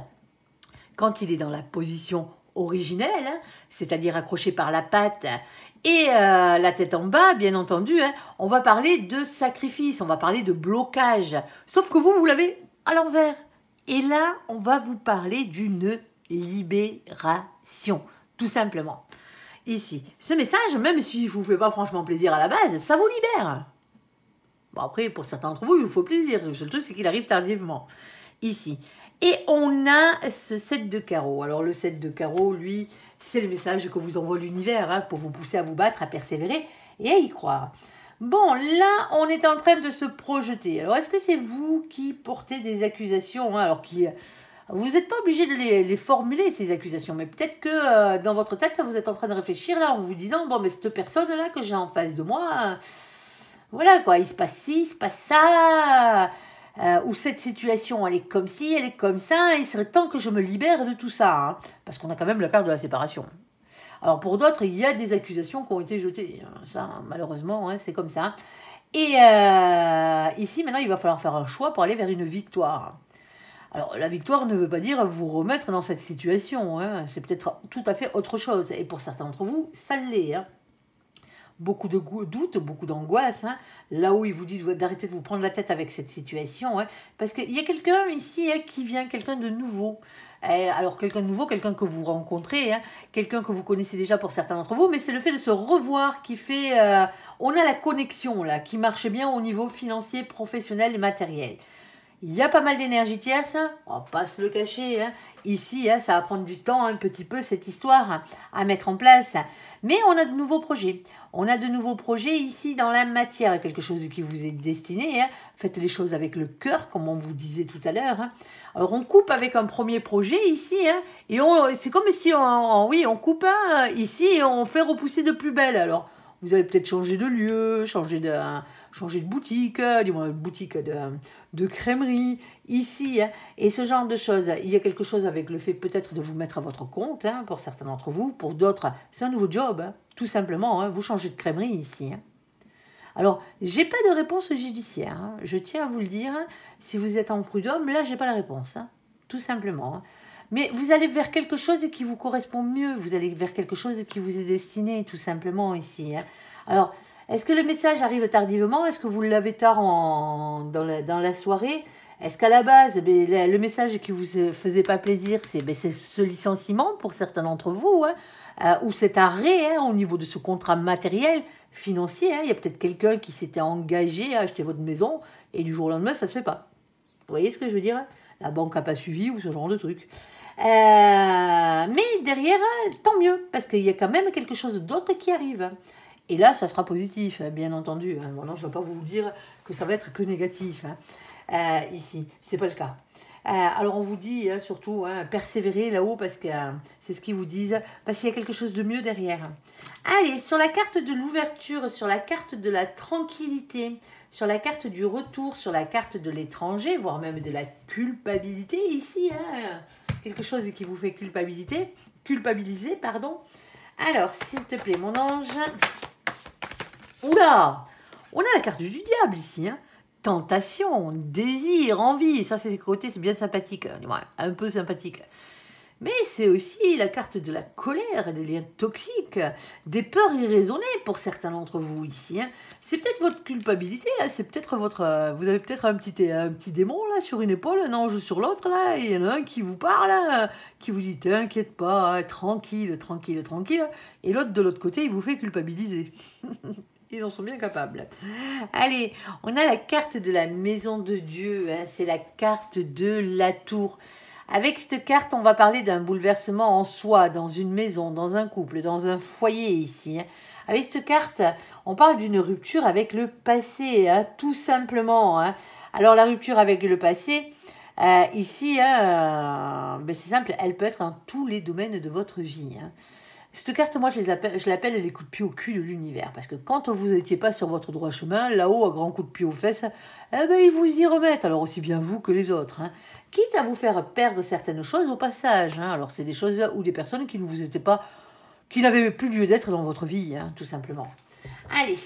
S1: Quand il est dans la position originelle, hein, c'est-à-dire accroché par la patte et la tête en bas, bien entendu, hein, on va parler de sacrifice, on va parler de blocage. Sauf que vous l'avez à l'envers. Et là, on va vous parler d'une libération, tout simplement. Ici, ce message, même s'il ne vous fait pas franchement plaisir à la base, ça vous libère. Bon, après, pour certains d'entre vous, il vous faut plaisir. Le seul truc, c'est qu'il arrive tardivement. Ici. Et on a ce 7 de carreaux. Alors, le 7 de carreaux, lui, c'est le message que vous envoie l'univers, hein, pour vous pousser à vous battre, à persévérer et à y croire. Bon, là, on est en train de se projeter. Alors, est-ce que c'est vous qui portez des accusations, hein, alors qui... Vous n'êtes pas obligé de les formuler, ces accusations, mais peut-être que dans votre tête, vous êtes en train de réfléchir là en vous disant, bon, mais cette personne-là que j'ai en face de moi, voilà quoi, il se passe ci, il se passe ça, ou cette situation, elle est comme ci, elle est comme ça, il serait temps que je me libère de tout ça, hein, parce qu'on a quand même la carte de la séparation. Alors pour d'autres, il y a des accusations qui ont été jetées, ça, malheureusement, hein, c'est comme ça. Et ici, maintenant, il va falloir faire un choix pour aller vers une victoire. Alors, la victoire ne veut pas dire vous remettre dans cette situation, hein. C'est peut-être tout à fait autre chose. Et pour certains d'entre vous, ça l'est. Hein. Beaucoup de doutes, beaucoup d'angoisse. Hein. Là où il vous dit d'arrêter de vous prendre la tête avec cette situation. Hein. Parce qu'il y a quelqu'un ici, hein, qui vient, quelqu'un de nouveau. Alors, quelqu'un de nouveau, quelqu'un que vous rencontrez, hein, quelqu'un que vous connaissez déjà pour certains d'entre vous, mais c'est le fait de se revoir qui fait... on a la connexion, là, qui marche bien au niveau financier, professionnel et matériel. Il y a pas mal d'énergie tierce, hein, on va pas se le cacher. Hein. Ici, hein, ça va prendre du temps un petit peu cette histoire, hein, à mettre en place. Mais on a de nouveaux projets. On a de nouveaux projets ici dans la matière, quelque chose qui vous est destiné. Hein. Faites les choses avec le cœur, comme on vous disait tout à l'heure. Hein. Alors on coupe avec un premier projet ici, hein, et c'est comme si on coupe, hein, ici et on fait repousser de plus belle. Alors vous avez peut-être changé de lieu, changé de boutique, du moins boutique de crèmerie, ici, hein, et ce genre de choses. Il y a quelque chose avec le fait peut-être de vous mettre à votre compte, hein, pour certains d'entre vous, pour d'autres, c'est un nouveau job, hein, tout simplement, hein, vous changez de crèmerie ici. Hein. Alors, j'ai pas de réponse judiciaire, hein, je tiens à vous le dire, hein, si vous êtes en prud'homme, là, j'ai pas la réponse, hein, tout simplement. Hein. Mais vous allez vers quelque chose qui vous correspond mieux, vous allez vers quelque chose qui vous est destiné, tout simplement, ici. Hein. Alors, est-ce que le message arrive tardivement? Est-ce que vous l'avez tard dans la soirée? Est-ce qu'à la base, le message qui vous faisait pas plaisir, c'est ce licenciement pour certains d'entre vous, hein, ou cet arrêt, hein, au niveau de ce contrat matériel, financier, hein, il y a peut-être quelqu'un qui s'était engagé à acheter votre maison, et du jour au lendemain, ça se fait pas. Vous voyez ce que je veux dire? La banque n'a pas suivi, ou ce genre de truc. Mais derrière, tant mieux, parce qu'il y a quand même quelque chose d'autre qui arrive. Et là, ça sera positif, bien entendu. Bon, non, je ne vais pas vous dire que ça va être que négatif. Ici, c'est pas le cas. Alors on vous dit surtout, persévérer là-haut, parce que c'est ce qu'ils vous disent, parce qu'il y a quelque chose de mieux derrière. Allez, sur la carte de l'ouverture, sur la carte de la tranquillité, sur la carte du retour, sur la carte de l'étranger, voire même de la culpabilité ici, quelque chose qui vous fait culpabiliser, pardon. Alors, s'il te plaît, mon ange. Oula, on a la carte du diable ici, tentation, désir, envie, ça c'est côté, c'est bien sympathique, un peu sympathique. Mais c'est aussi la carte de la colère, des liens toxiques, des peurs irraisonnées pour certains d'entre vous ici. C'est peut-être votre culpabilité, c'est peut-être votre... vous avez peut-être un petit démon là sur une épaule, un ange sur l'autre là, et il y en a un qui vous parle, qui vous dit t'inquiète pas, tranquille, tranquille, tranquille, et l'autre de l'autre côté il vous fait culpabiliser. Ils en sont bien capables. Allez, on a la carte de la maison de Dieu, c'est la carte de la tour. Avec cette carte, on va parler d'un bouleversement en soi, dans une maison, dans un couple, dans un foyer ici. Avec cette carte, on parle d'une rupture avec le passé, tout simplement. Alors la rupture avec le passé, ici, c'est simple, elle peut être dans tous les domaines de votre vie. Cette carte, moi, je l'appelle les coups de pied au cul de l'univers. Parce que quand vous n'étiez pas sur votre droit chemin, là-haut, à grands coups de pied aux fesses, ils vous y remettent. Alors aussi bien vous que les autres. Quitte à vous faire perdre certaines choses au passage. Alors c'est des choses ou des personnes qui ne vous étaient pas, qui n'avaient plus lieu d'être dans votre vie, tout simplement. Allez,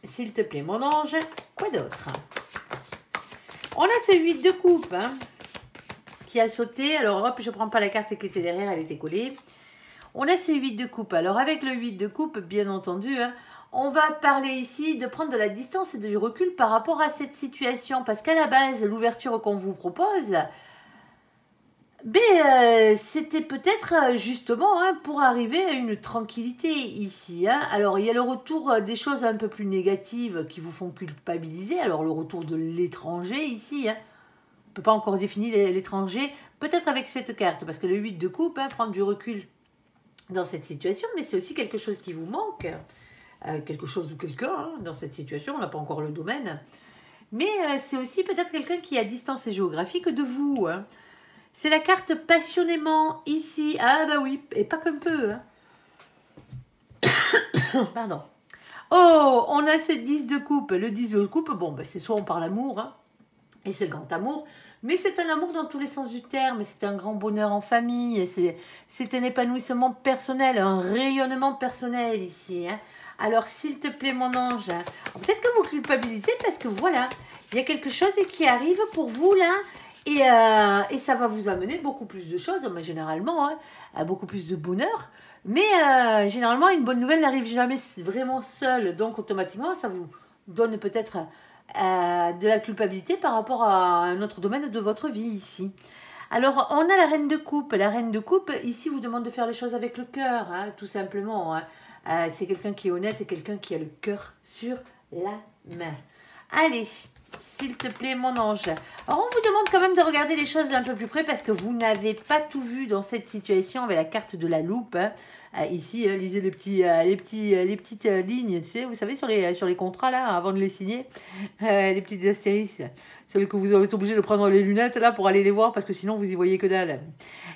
S1: s'il te plaît, mon ange, quoi d'autre? On a ce 8 de coupe qui a sauté. Alors hop, je ne prends pas la carte qui était derrière, elle était collée. On a ce 8 de coupe. Alors, avec le 8 de coupe, bien entendu, on va parler ici de prendre de la distance et du recul par rapport à cette situation. Parce qu'à la base, l'ouverture qu'on vous propose, c'était peut-être justement pour arriver à une tranquillité ici. Alors, il y a le retour des choses un peu plus négatives qui vous font culpabiliser. Alors, le retour de l'étranger ici. On ne peut pas encore définir l'étranger. Peut-être avec cette carte, parce que le 8 de coupe, prendre du recul dans cette situation, mais c'est aussi quelque chose qui vous manque, quelque chose ou quelqu'un dans cette situation, on n'a pas encore le domaine, mais c'est aussi peut-être quelqu'un qui est à distance géographique de vous. C'est la carte passionnément ici, oui, et pas qu'un peu. Pardon. Oh, on a ce 10 de coupe, le 10 de coupe, c'est soit on parle amour, et c'est le grand amour, mais c'est un amour dans tous les sens du terme, c'est un grand bonheur en famille, c'est un épanouissement personnel, un rayonnement personnel ici. Alors, s'il te plaît, mon ange, peut-être que vous culpabilisez parce que voilà, il y a quelque chose qui arrive pour vous là, et ça va vous amener beaucoup plus de choses, mais généralement, beaucoup plus de bonheur. Mais généralement, une bonne nouvelle n'arrive jamais vraiment seule, donc automatiquement, ça vous donne peut-être de la culpabilité par rapport à un autre domaine de votre vie ici. Alors, on a la reine de coupe. La reine de coupe, ici, vous demande de faire les choses avec le cœur, tout simplement. C'est quelqu'un qui est honnête et quelqu'un qui a le cœur sur la main. Allez, s'il te plaît, mon ange. Alors, on vous demande quand même de regarder les choses d'un peu plus près parce que vous n'avez pas tout vu dans cette situation avec la carte de la loupe. Ici, lisez les petites lignes, tu sais, vous savez, sur les contrats, là, avant de les signer, les petites astérisques, celles que vous êtes obligé de prendre les lunettes, là, pour aller les voir, parce que sinon, vous y voyez que dalle.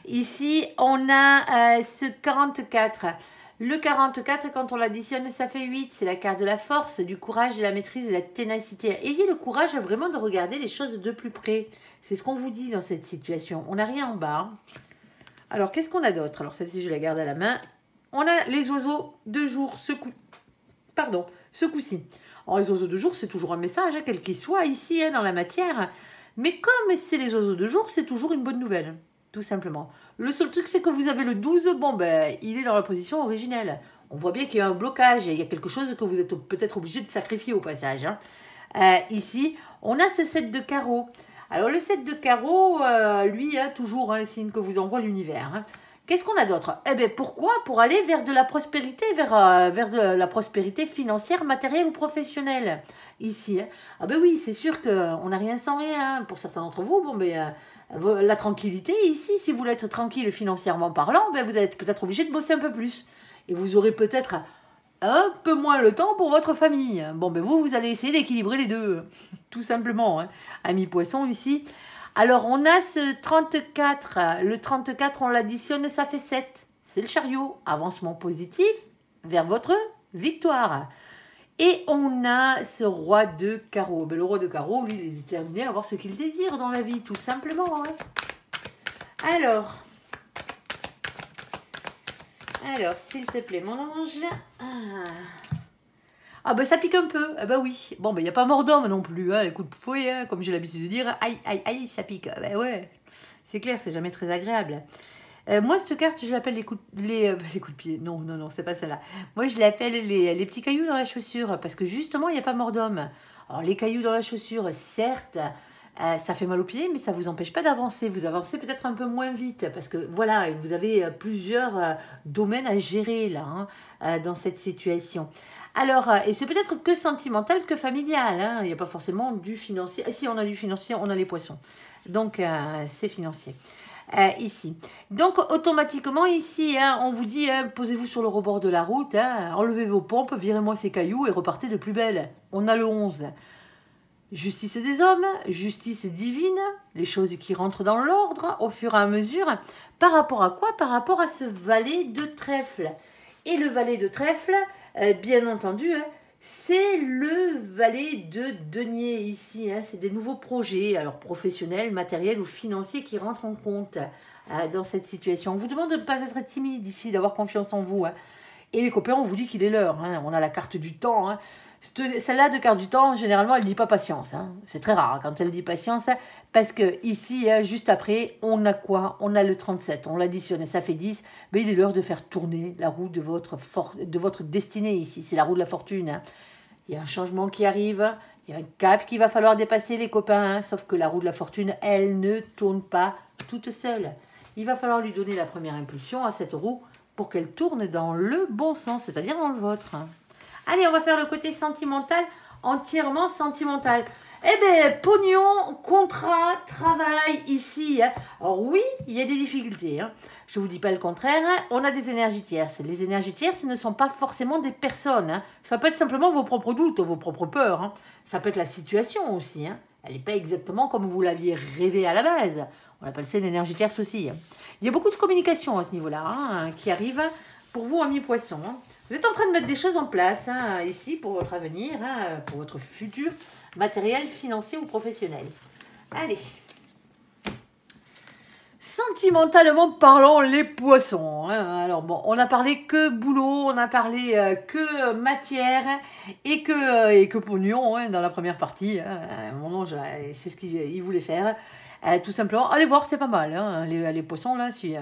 S1: Ici, on a ce 44. Le 44, quand on l'additionne, ça fait 8. C'est la carte de la force, du courage, de la maîtrise et de la ténacité. Ayez le courage vraiment de regarder les choses de plus près. C'est ce qu'on vous dit dans cette situation. On n'a rien en bas. Alors, qu'est-ce qu'on a d'autre? Alors, celle-ci, je la garde à la main. On a les oiseaux de jour, ce coup-ci. Alors, les oiseaux de jour, c'est toujours un message, quel qu'il soit, ici, dans la matière. Mais comme c'est les oiseaux de jour, c'est toujours une bonne nouvelle, tout simplement. Le seul truc, c'est que vous avez le 12, il est dans la position originelle. On voit bien qu'il y a un blocage, il y a quelque chose que vous êtes peut-être obligé de sacrifier au passage. Ici, on a ce 7 de carreau. Alors, le 7 de carreau, lui, toujours les signes que vous envoie l'univers. Qu'est-ce qu'on a d'autre? Pourquoi? Pour aller vers de la prospérité, vers de la prospérité financière, matérielle ou professionnelle. Ici. Oui, c'est sûr qu'on n'a rien sans rien. Pour certains d'entre vous, La tranquillité ici, si vous voulez être tranquille financièrement parlant, ben vous êtes peut-être obligé de bosser un peu plus. Et vous aurez peut-être un peu moins le temps pour votre famille. Bon, ben vous allez essayer d'équilibrer les deux, tout simplement, hein. Amis poissons ici. Alors, on a ce 34. Le 34, on l'additionne, ça fait 7. C'est le chariot. Avancement positif vers votre victoire. Et on a ce roi de carreau. Ben, le roi de carreau, lui, il est déterminé à avoir ce qu'il désire dans la vie, tout simplement, hein. Alors, s'il te plaît, mon ange. Ah ben ça pique un peu. Ah ben oui. Bon, ben il n'y a pas mort d'homme non plus, hein, les coups de fouet, hein, comme j'ai l'habitude de dire. Aïe, aïe, aïe, ça pique. Ben ouais, c'est clair, c'est jamais très agréable. Moi, cette carte, je l'appelle les coups de pied. Non, non, non, c'est pas celle-là. Moi, je l'appelle les petits cailloux dans la chaussure, parce que justement, il n'y a pas mort d'homme. Alors, les cailloux dans la chaussure, certes, ça fait mal aux pieds, mais ça ne vous empêche pas d'avancer. Vous avancez peut-être un peu moins vite, parce que voilà, vous avez plusieurs domaines à gérer là, hein, dans cette situation. Alors, et c'est peut-être que sentimental que familial, hein. Il n'y a pas forcément du financier. Ah, si, on a du financier, on a les poissons. Donc, c'est financier. Ici. Donc, automatiquement, ici, hein, on vous dit, hein, posez-vous sur le rebord de la route, hein, enlevez vos pompes, virez-moi ces cailloux et repartez de plus belle. On a le 11. Justice des hommes, justice divine, les choses qui rentrent dans l'ordre au fur et à mesure. Par rapport à quoi? Par rapport à ce valet de trèfle. Et le valet de trèfle, bien entendu, hein, c'est le valet de denier ici. Hein, c'est des nouveaux projets, alors professionnels, matériels ou financiers qui rentrent en compte dans cette situation. On vous demande de ne pas être timide ici, d'avoir confiance en vous. Hein. Et les copains, on vous dit qu'il est l'heure. Hein. On a la carte du temps. Hein. Celle-là de carte du temps, généralement, elle ne dit pas patience. Hein. C'est très rare quand elle dit patience. Parce que ici, hein, juste après, on a quoi? On a le 37. On l'additionne, ça fait 10. Mais il est l'heure de faire tourner la roue de votre destinée ici. C'est la roue de la fortune. Hein. Il y a un changement qui arrive. Il y a un cap qu'il va falloir dépasser, les copains. Hein. Sauf que la roue de la fortune, elle ne tourne pas toute seule. Il va falloir lui donner la première impulsion à cette roue pour qu'elle tourne dans le bon sens, c'est-à-dire dans le vôtre. Allez, on va faire le côté sentimental, entièrement sentimental. Eh bien, pognon, contrat, travail, ici. Hein. Alors oui, il y a des difficultés. Hein. Je ne vous dis pas le contraire. Hein. On a des énergies tierces. Les énergies tierces ne sont pas forcément des personnes. Hein. Ça peut être simplement vos propres doutes, vos propres peurs. Hein. Ça peut être la situation aussi. Hein. Elle n'est pas exactement comme vous l'aviez rêvé à la base. On appelle ça une énergie tierce aussi. Hein. Il y a beaucoup de communication à ce niveau-là hein, qui arrive pour vous, amis poissons. Hein. Vous êtes en train de mettre des choses en place hein, ici pour votre avenir, hein, pour votre futur matériel, financier ou professionnel. Allez. Sentimentalement parlant, les poissons. Hein. Alors bon, on a parlé que boulot, on a parlé que matière et que pognon hein, dans la première partie. Hein. Mon ange, c'est ce qu'il voulait faire. Tout simplement, allez voir, c'est pas mal. Hein. Les poissons, là, si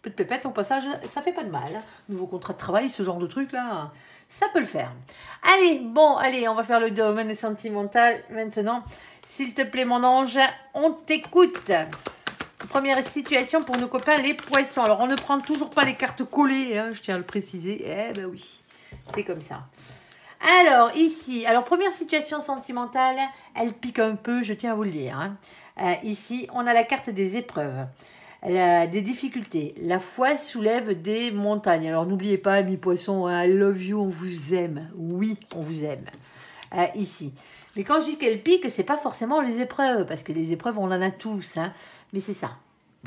S1: peu de pépette au passage, ça fait pas de mal. Hein. Nouveau contrat de travail, ce genre de truc, là, ça peut le faire. Allez, bon, allez, on va faire le domaine sentimental maintenant. S'il te plaît, mon ange, on t'écoute. Première situation pour nos copains, les poissons. Alors, on ne prend toujours pas les cartes collées, hein, je tiens à le préciser. Eh ben oui, c'est comme ça. Alors, ici, première situation sentimentale, elle pique un peu, je tiens à vous le dire. Hein. Ici, on a la carte des épreuves, des difficultés. La foi soulève des montagnes. Alors, n'oubliez pas, amis poissons, hein, I love you, on vous aime. Oui, on vous aime. Ici. Mais quand je dis qu'elle pique, c'est pas forcément les épreuves, parce que les épreuves, on en a tous. Hein. Mais c'est ça,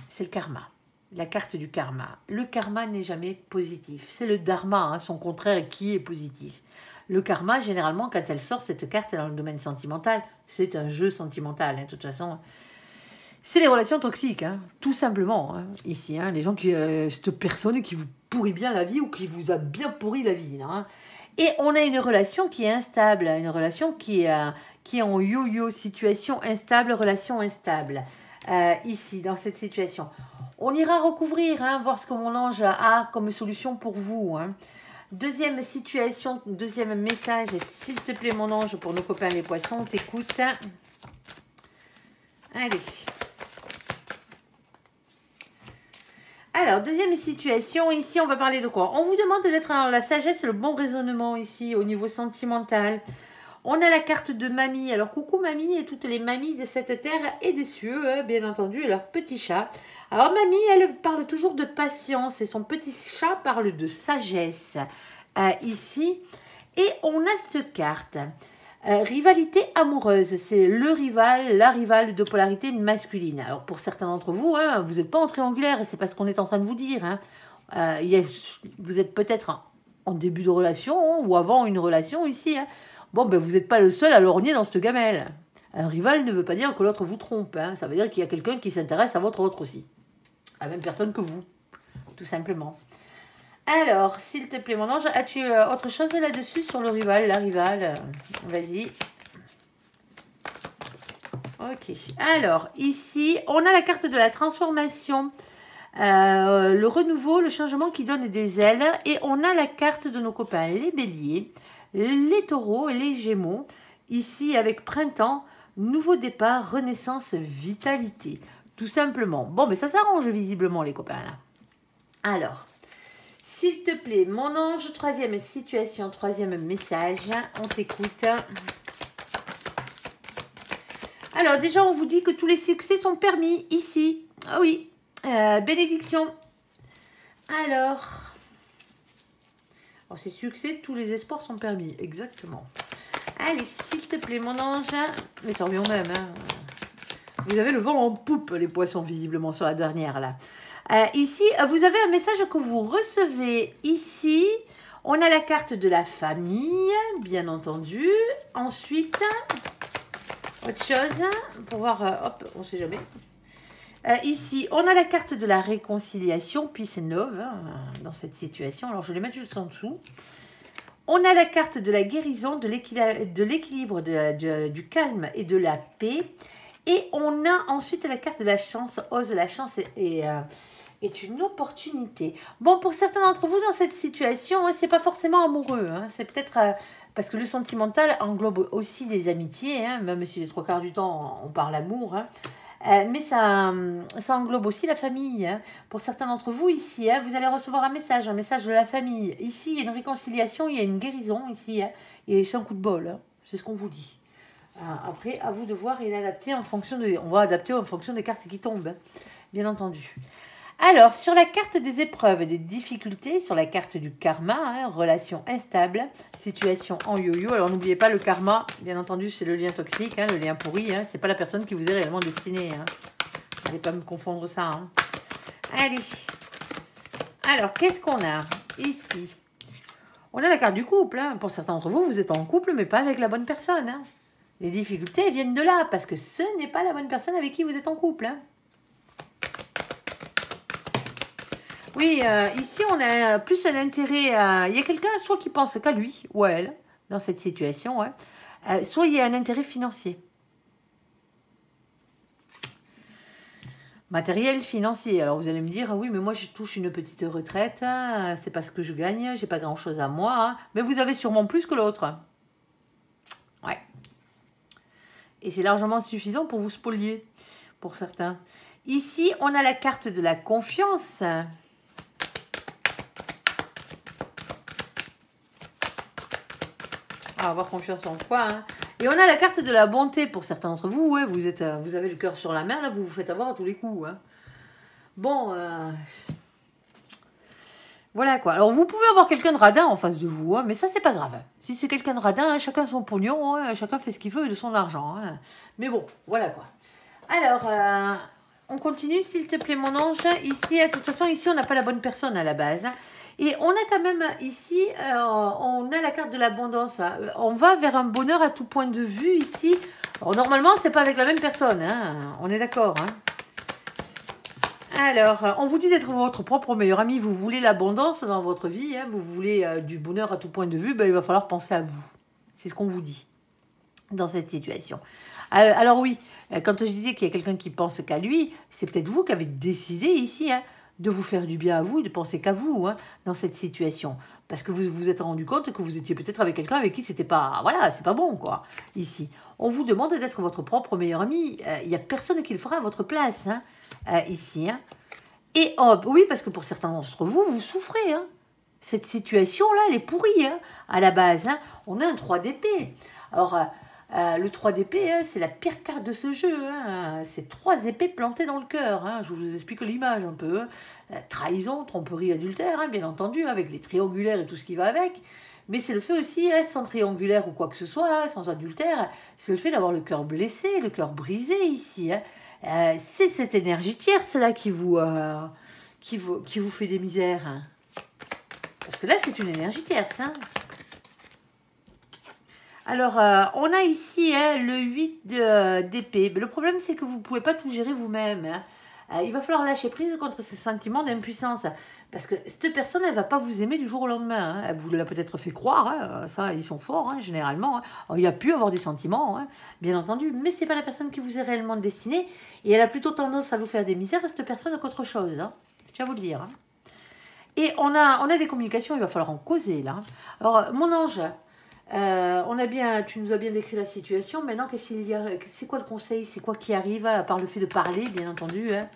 S1: c'est le karma. La carte du karma. Le karma n'est jamais positif. C'est le dharma, hein, son contraire, qui est positif. Le karma, généralement, quand elle sort, cette carte est dans le domaine sentimental. C'est un jeu sentimental, hein, de toute façon. C'est les relations toxiques, hein, tout simplement. Hein, ici, hein, les gens qui... cette personne qui vous pourrit bien la vie ou qui vous a bien pourri la vie. Là, hein. Et on a une relation qui est instable, une relation qui est en yo-yo, situation instable, relation instable. Ici, dans cette situation. On ira recouvrir, hein, voir ce que mon ange a comme solution pour vous. Hein. Deuxième situation, deuxième message, s'il te plaît mon ange, pour nos copains les poissons, on t'écoute. Allez. Alors, deuxième situation, ici on va parler de quoi? On vous demande d'être dans la sagesse et le bon raisonnement ici au niveau sentimental. On a la carte de mamie. Alors, coucou mamie et toutes les mamies de cette terre et des cieux, hein, bien entendu, et leur petit chat. Alors, mamie, elle parle toujours de patience et son petit chat parle de sagesse ici. Et on a cette carte. Rivalité amoureuse, c'est le rival, la rivale de polarité masculine. Alors, pour certains d'entre vous, hein, vous n'êtes pas en triangulaire, c'est pas ce qu'on est en train de vous dire. Hein. Vous êtes peut-être en début de relation hein, ou avant une relation ici. Hein. Bon, ben, vous n'êtes pas le seul à lorgner dans cette gamelle. Un rival ne veut pas dire que l'autre vous trompe. Hein. Ça veut dire qu'il y a quelqu'un qui s'intéresse à votre autre aussi. À la même personne que vous, tout simplement. Alors, s'il te plaît, mon ange, as-tu autre chose là-dessus sur le rival, la rivale? Vas-y. Ok. Alors, ici, on a la carte de la transformation. Le renouveau, le changement qui donne des ailes. Et on a la carte de nos copains, les béliers, les taureaux et les gémeaux. Ici, avec printemps, nouveau départ, renaissance, vitalité. Tout simplement. Bon, mais ça s'arrange visiblement, les copains, là. Alors, s'il te plaît, mon ange, troisième situation, troisième message. On t'écoute. Alors, déjà, on vous dit que tous les succès sont permis ici. Ah oui. Bénédiction. Alors, c'est succès, tous les espoirs sont permis. Exactement. Allez, s'il te plaît, mon ange. Mais sur même. Hein. Vous avez le vent en poupe, les poissons, visiblement, sur la dernière, là. Ici, vous avez un message que vous recevez. Ici, on a la carte de la famille, bien entendu. Ensuite, autre chose, pour voir, hop, on ne sait jamais. Ici, on a la carte de la réconciliation, puis c'est neuve hein, dans cette situation. Alors, je vais les mettre juste en dessous. On a la carte de la guérison, de l'équilibre, du calme et de la paix. Et on a ensuite la carte de la chance. Ose, la chance est une opportunité. Bon, pour certains d'entre vous, dans cette situation, hein, c'est pas forcément amoureux. Hein, c'est peut-être parce que le sentimental englobe aussi des amitiés, hein, même si les trois quarts du temps, on parle amour. Hein. Mais ça englobe aussi la famille. Hein. Pour certains d'entre vous ici, hein, vous allez recevoir un message de la famille. Ici, il y a une réconciliation, il y a une guérison ici. Hein, et c'est un coup de bol. Hein, c'est ce qu'on vous dit. Après, à vous de voir et d'adapter en fonction de... On va adapter en fonction des cartes qui tombent, hein, bien entendu. Alors, sur la carte des épreuves et des difficultés, sur la carte du karma, hein, relation instable, situation en yo-yo. Alors, n'oubliez pas, le karma, bien entendu, c'est le lien toxique, hein, le lien pourri. Hein, c'est pas la personne qui vous est réellement destinée. Hein. N'allez pas me confondre ça. Hein. Allez. Alors, qu'est-ce qu'on a ici? On a la carte du couple. Hein. Pour certains d'entre vous, vous êtes en couple, mais pas avec la bonne personne. Hein. Les difficultés viennent de là, parce que ce n'est pas la bonne personne avec qui vous êtes en couple. Hein. Oui, ici, on a plus un intérêt... il y a quelqu'un, soit qui pense qu'à lui, ou à elle, dans cette situation, ouais. Soit il y a un intérêt financier. Matériel, financier. Alors, vous allez me dire, ah oui, mais moi, je touche une petite retraite, hein, c'est parce que je gagne, j'ai pas grand-chose à moi. Hein, mais vous avez sûrement plus que l'autre. Ouais. Et c'est largement suffisant pour vous spolier, pour certains. Ici, on a la carte de la confiance. Avoir confiance en quoi hein. Et on a la carte de la bonté pour certains d'entre vous. Ouais, vous avez le cœur sur la main, là, vous vous faites avoir à tous les coups. Hein. Bon, voilà quoi. Alors, vous pouvez avoir quelqu'un de radin en face de vous, hein, mais ça, c'est pas grave. Si c'est quelqu'un de radin, hein, chacun son pognon, hein, chacun fait ce qu'il veut de son argent. Hein. Mais bon, voilà quoi. Alors, on continue, s'il te plaît, mon ange. Ici, de toute façon, ici, on n'a pas la bonne personne à la base. Et on a quand même ici, on a la carte de l'abondance. On va vers un bonheur à tout point de vue ici. Alors, normalement, c'est pas avec la même personne. Hein. On est d'accord. Hein. Alors, on vous dit d'être votre propre meilleur ami. Vous voulez l'abondance dans votre vie. Hein. Vous voulez du bonheur à tout point de vue. Ben, il va falloir penser à vous. C'est ce qu'on vous dit dans cette situation. Alors oui, quand je disais qu'il y a quelqu'un qui pense qu'à lui, c'est peut-être vous qui avez décidé ici hein, de vous faire du bien à vous, de penser qu'à vous hein, dans cette situation. Parce que vous vous êtes rendu compte que vous étiez peut-être avec quelqu'un avec qui c'était pas... Voilà, c'est pas bon, quoi, ici. On vous demande d'être votre propre meilleur ami. Il n'y a personne qui le fera à votre place, hein, ici. Hein. Et oui, parce que pour certains d'entre vous, vous souffrez. Hein. Cette situation-là, elle est pourrie, hein, à la base. Hein. On a un 3 d'épée. Alors, le 3 d'épée, hein, c'est la pire carte de ce jeu. Hein. C'est 3 épées plantées dans le cœur. Hein. Je vous explique l'image un peu. Hein. Trahison, tromperie, adultère, hein, bien entendu, avec les triangulaires et tout ce qui va avec. Mais c'est le fait aussi, hein, sans triangulaire ou quoi que ce soit, hein, sans adultère, c'est le fait d'avoir le cœur blessé, le cœur brisé ici. Hein. C'est cette énergie tierce là qui vous fait des misères. Hein. Parce que là, c'est une énergie tierce. Hein. Alors, on a ici hein, le 8 d'épée. Le problème, c'est que vous ne pouvez pas tout gérer vous-même. Hein. Il va falloir lâcher prise contre ces sentiments d'impuissance. Parce que cette personne, elle ne va pas vous aimer du jour au lendemain. Hein. Elle vous l'a peut-être fait croire. Hein. Ça, ils sont forts, hein, généralement. Hein. Alors, il y a pu avoir des sentiments, hein, bien entendu. Mais ce n'est pas la personne qui vous est réellement destinée. Et elle a plutôt tendance à vous faire des misères, cette personne, qu'autre chose. Hein. Je tiens à vous le dire. Hein. Et on a des communications, il va falloir en causer, là. Alors, mon ange... tu nous as bien décrit la situation. Maintenant, c'est quoi le conseil? C'est quoi qui arrive, à part le fait de parler, bien entendu. Hein.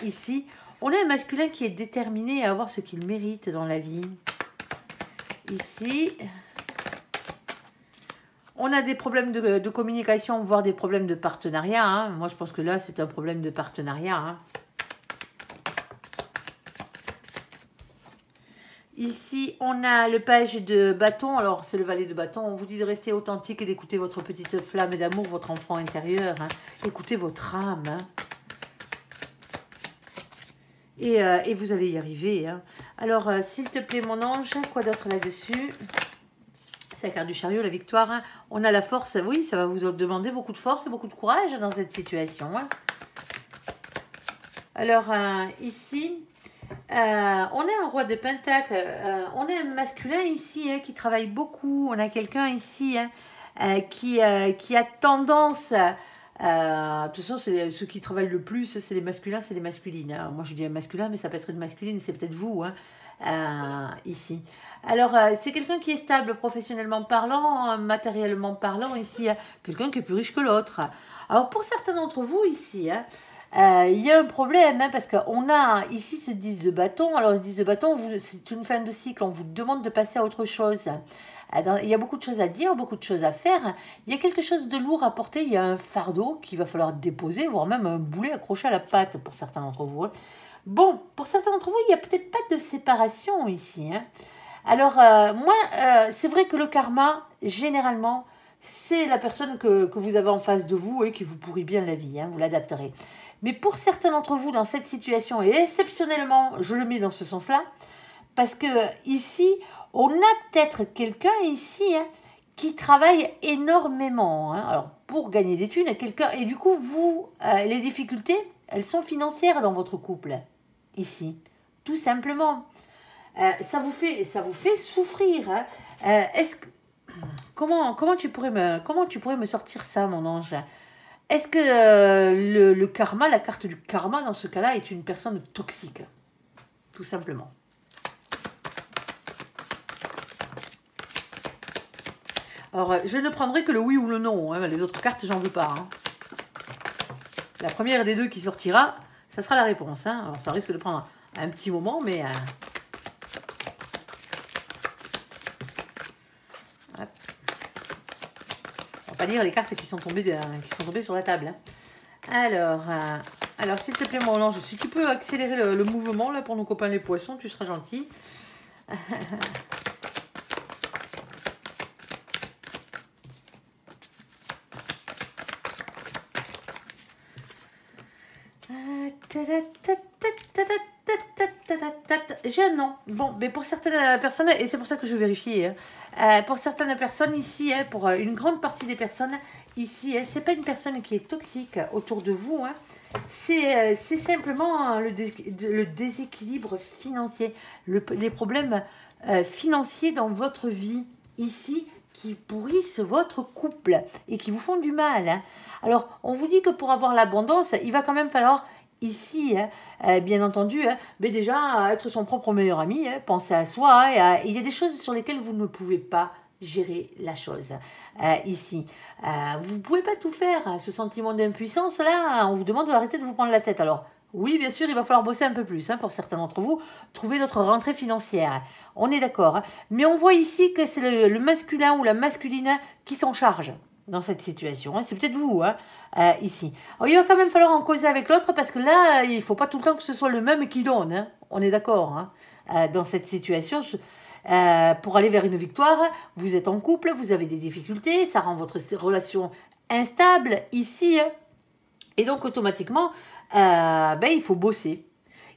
S1: Ici, on a un masculin qui est déterminé à avoir ce qu'il mérite dans la vie. Ici, on a des problèmes de communication, voire des problèmes de partenariat. Hein. Moi, je pense que là, c'est un problème de partenariat. Hein. Ici, on a le page de bâton. Alors, c'est le valet de bâton. On vous dit de rester authentique et d'écouter votre petite flamme d'amour, votre enfant intérieur. Hein. Écoutez votre âme. Hein. Et vous allez y arriver. Hein. Alors, s'il te plaît, mon ange, quoi d'autre là-dessus? C'est la carte du chariot, la victoire. Hein. On a la force. Oui, ça va vous demander beaucoup de force et beaucoup de courage dans cette situation. Hein. Alors, ici... on a un roi de pentacle, on a un masculin ici hein, qui travaille beaucoup, on a quelqu'un ici hein, qui a tendance, de toute façon ceux qui travaillent le plus c'est les masculins, c'est les masculines, hein. Moi je dis un masculin mais ça peut être une masculine, c'est peut-être vous hein, ici. Alors c'est quelqu'un qui est stable professionnellement parlant, matériellement parlant ici, hein, quelqu'un qui est plus riche que l'autre. Alors pour certains d'entre vous ici, hein, il y a un problème, hein, parce qu'on a ici ce 10 de bâton. Alors, le 10 de bâton, c'est une fin de cycle. On vous demande de passer à autre chose. Il y a beaucoup de choses à dire, beaucoup de choses à faire. Il y a quelque chose de lourd à porter. Il y a un fardeau qu'il va falloir déposer, voire même un boulet accroché à la patte pour certains d'entre vous. Hein. Bon, pour certains d'entre vous, il n'y a peut-être pas de séparation ici. Hein. Alors, moi, c'est vrai que le karma, généralement, c'est la personne que vous avez en face de vous et qui vous pourrit bien la vie. Hein, vous l'adapterez. Mais pour certains d'entre vous, dans cette situation, et exceptionnellement, je le mets dans ce sens-là, parce que ici, on a peut-être quelqu'un ici hein, qui travaille énormément. Hein, alors, pour gagner des thunes, quelqu'un... Et du coup, vous, les difficultés, elles sont financières dans votre couple, ici. Tout simplement. Ça vous fait souffrir. Hein. Est-ce que... Comment tu pourrais me sortir ça, mon ange? Est-ce que le karma, la carte du karma, dans ce cas-là, est une personne toxique? Tout simplement. Alors, je ne prendrai que le oui ou le non. Hein. Les autres cartes, j'en veux pas. Hein. La première des deux qui sortira, ça sera la réponse. Hein. Alors, ça risque de prendre un petit moment, mais... Pas lire les cartes qui sont tombées sur la table. Hein. Alors s'il te plaît, mon ange, si tu peux accélérer le mouvement là pour nos copains les poissons, tu seras gentil. J'ai un nom. Bon, mais pour certaines personnes, et c'est pour ça que je vérifie, hein, pour certaines personnes ici, hein, pour une grande partie des personnes ici, hein, c'est pas une personne qui est toxique autour de vous, hein, c'est simplement le déséquilibre financier, les problèmes financiers dans votre vie ici qui pourrissent votre couple et qui vous font du mal. Hein. Alors, on vous dit que pour avoir l'abondance, il va quand même falloir... Ici, hein, bien entendu, hein, mais déjà, être son propre meilleur ami, hein, penser à soi, hein, il y a des choses sur lesquelles vous ne pouvez pas gérer la chose. Ici, vous ne pouvez pas tout faire. Ce sentiment d'impuissance, là, on vous demande d'arrêter de vous prendre la tête. Alors, Oui, bien sûr, il va falloir bosser un peu plus, hein, pour certains d'entre vous, trouver d'autres rentrées financières. On est d'accord, hein. Mais on voit ici que c'est le masculin ou la masculine qui s'en charge dans cette situation, hein. C'est peut-être vous, hein, ici. Alors, il va quand même falloir en causer avec l'autre parce que là, il ne faut pas tout le temps que ce soit le même qui donne, hein. On est d'accord, hein, dans cette situation. Pour aller vers une victoire, vous êtes en couple, vous avez des difficultés, ça rend votre relation instable ici, hein. Et donc, automatiquement, il faut bosser.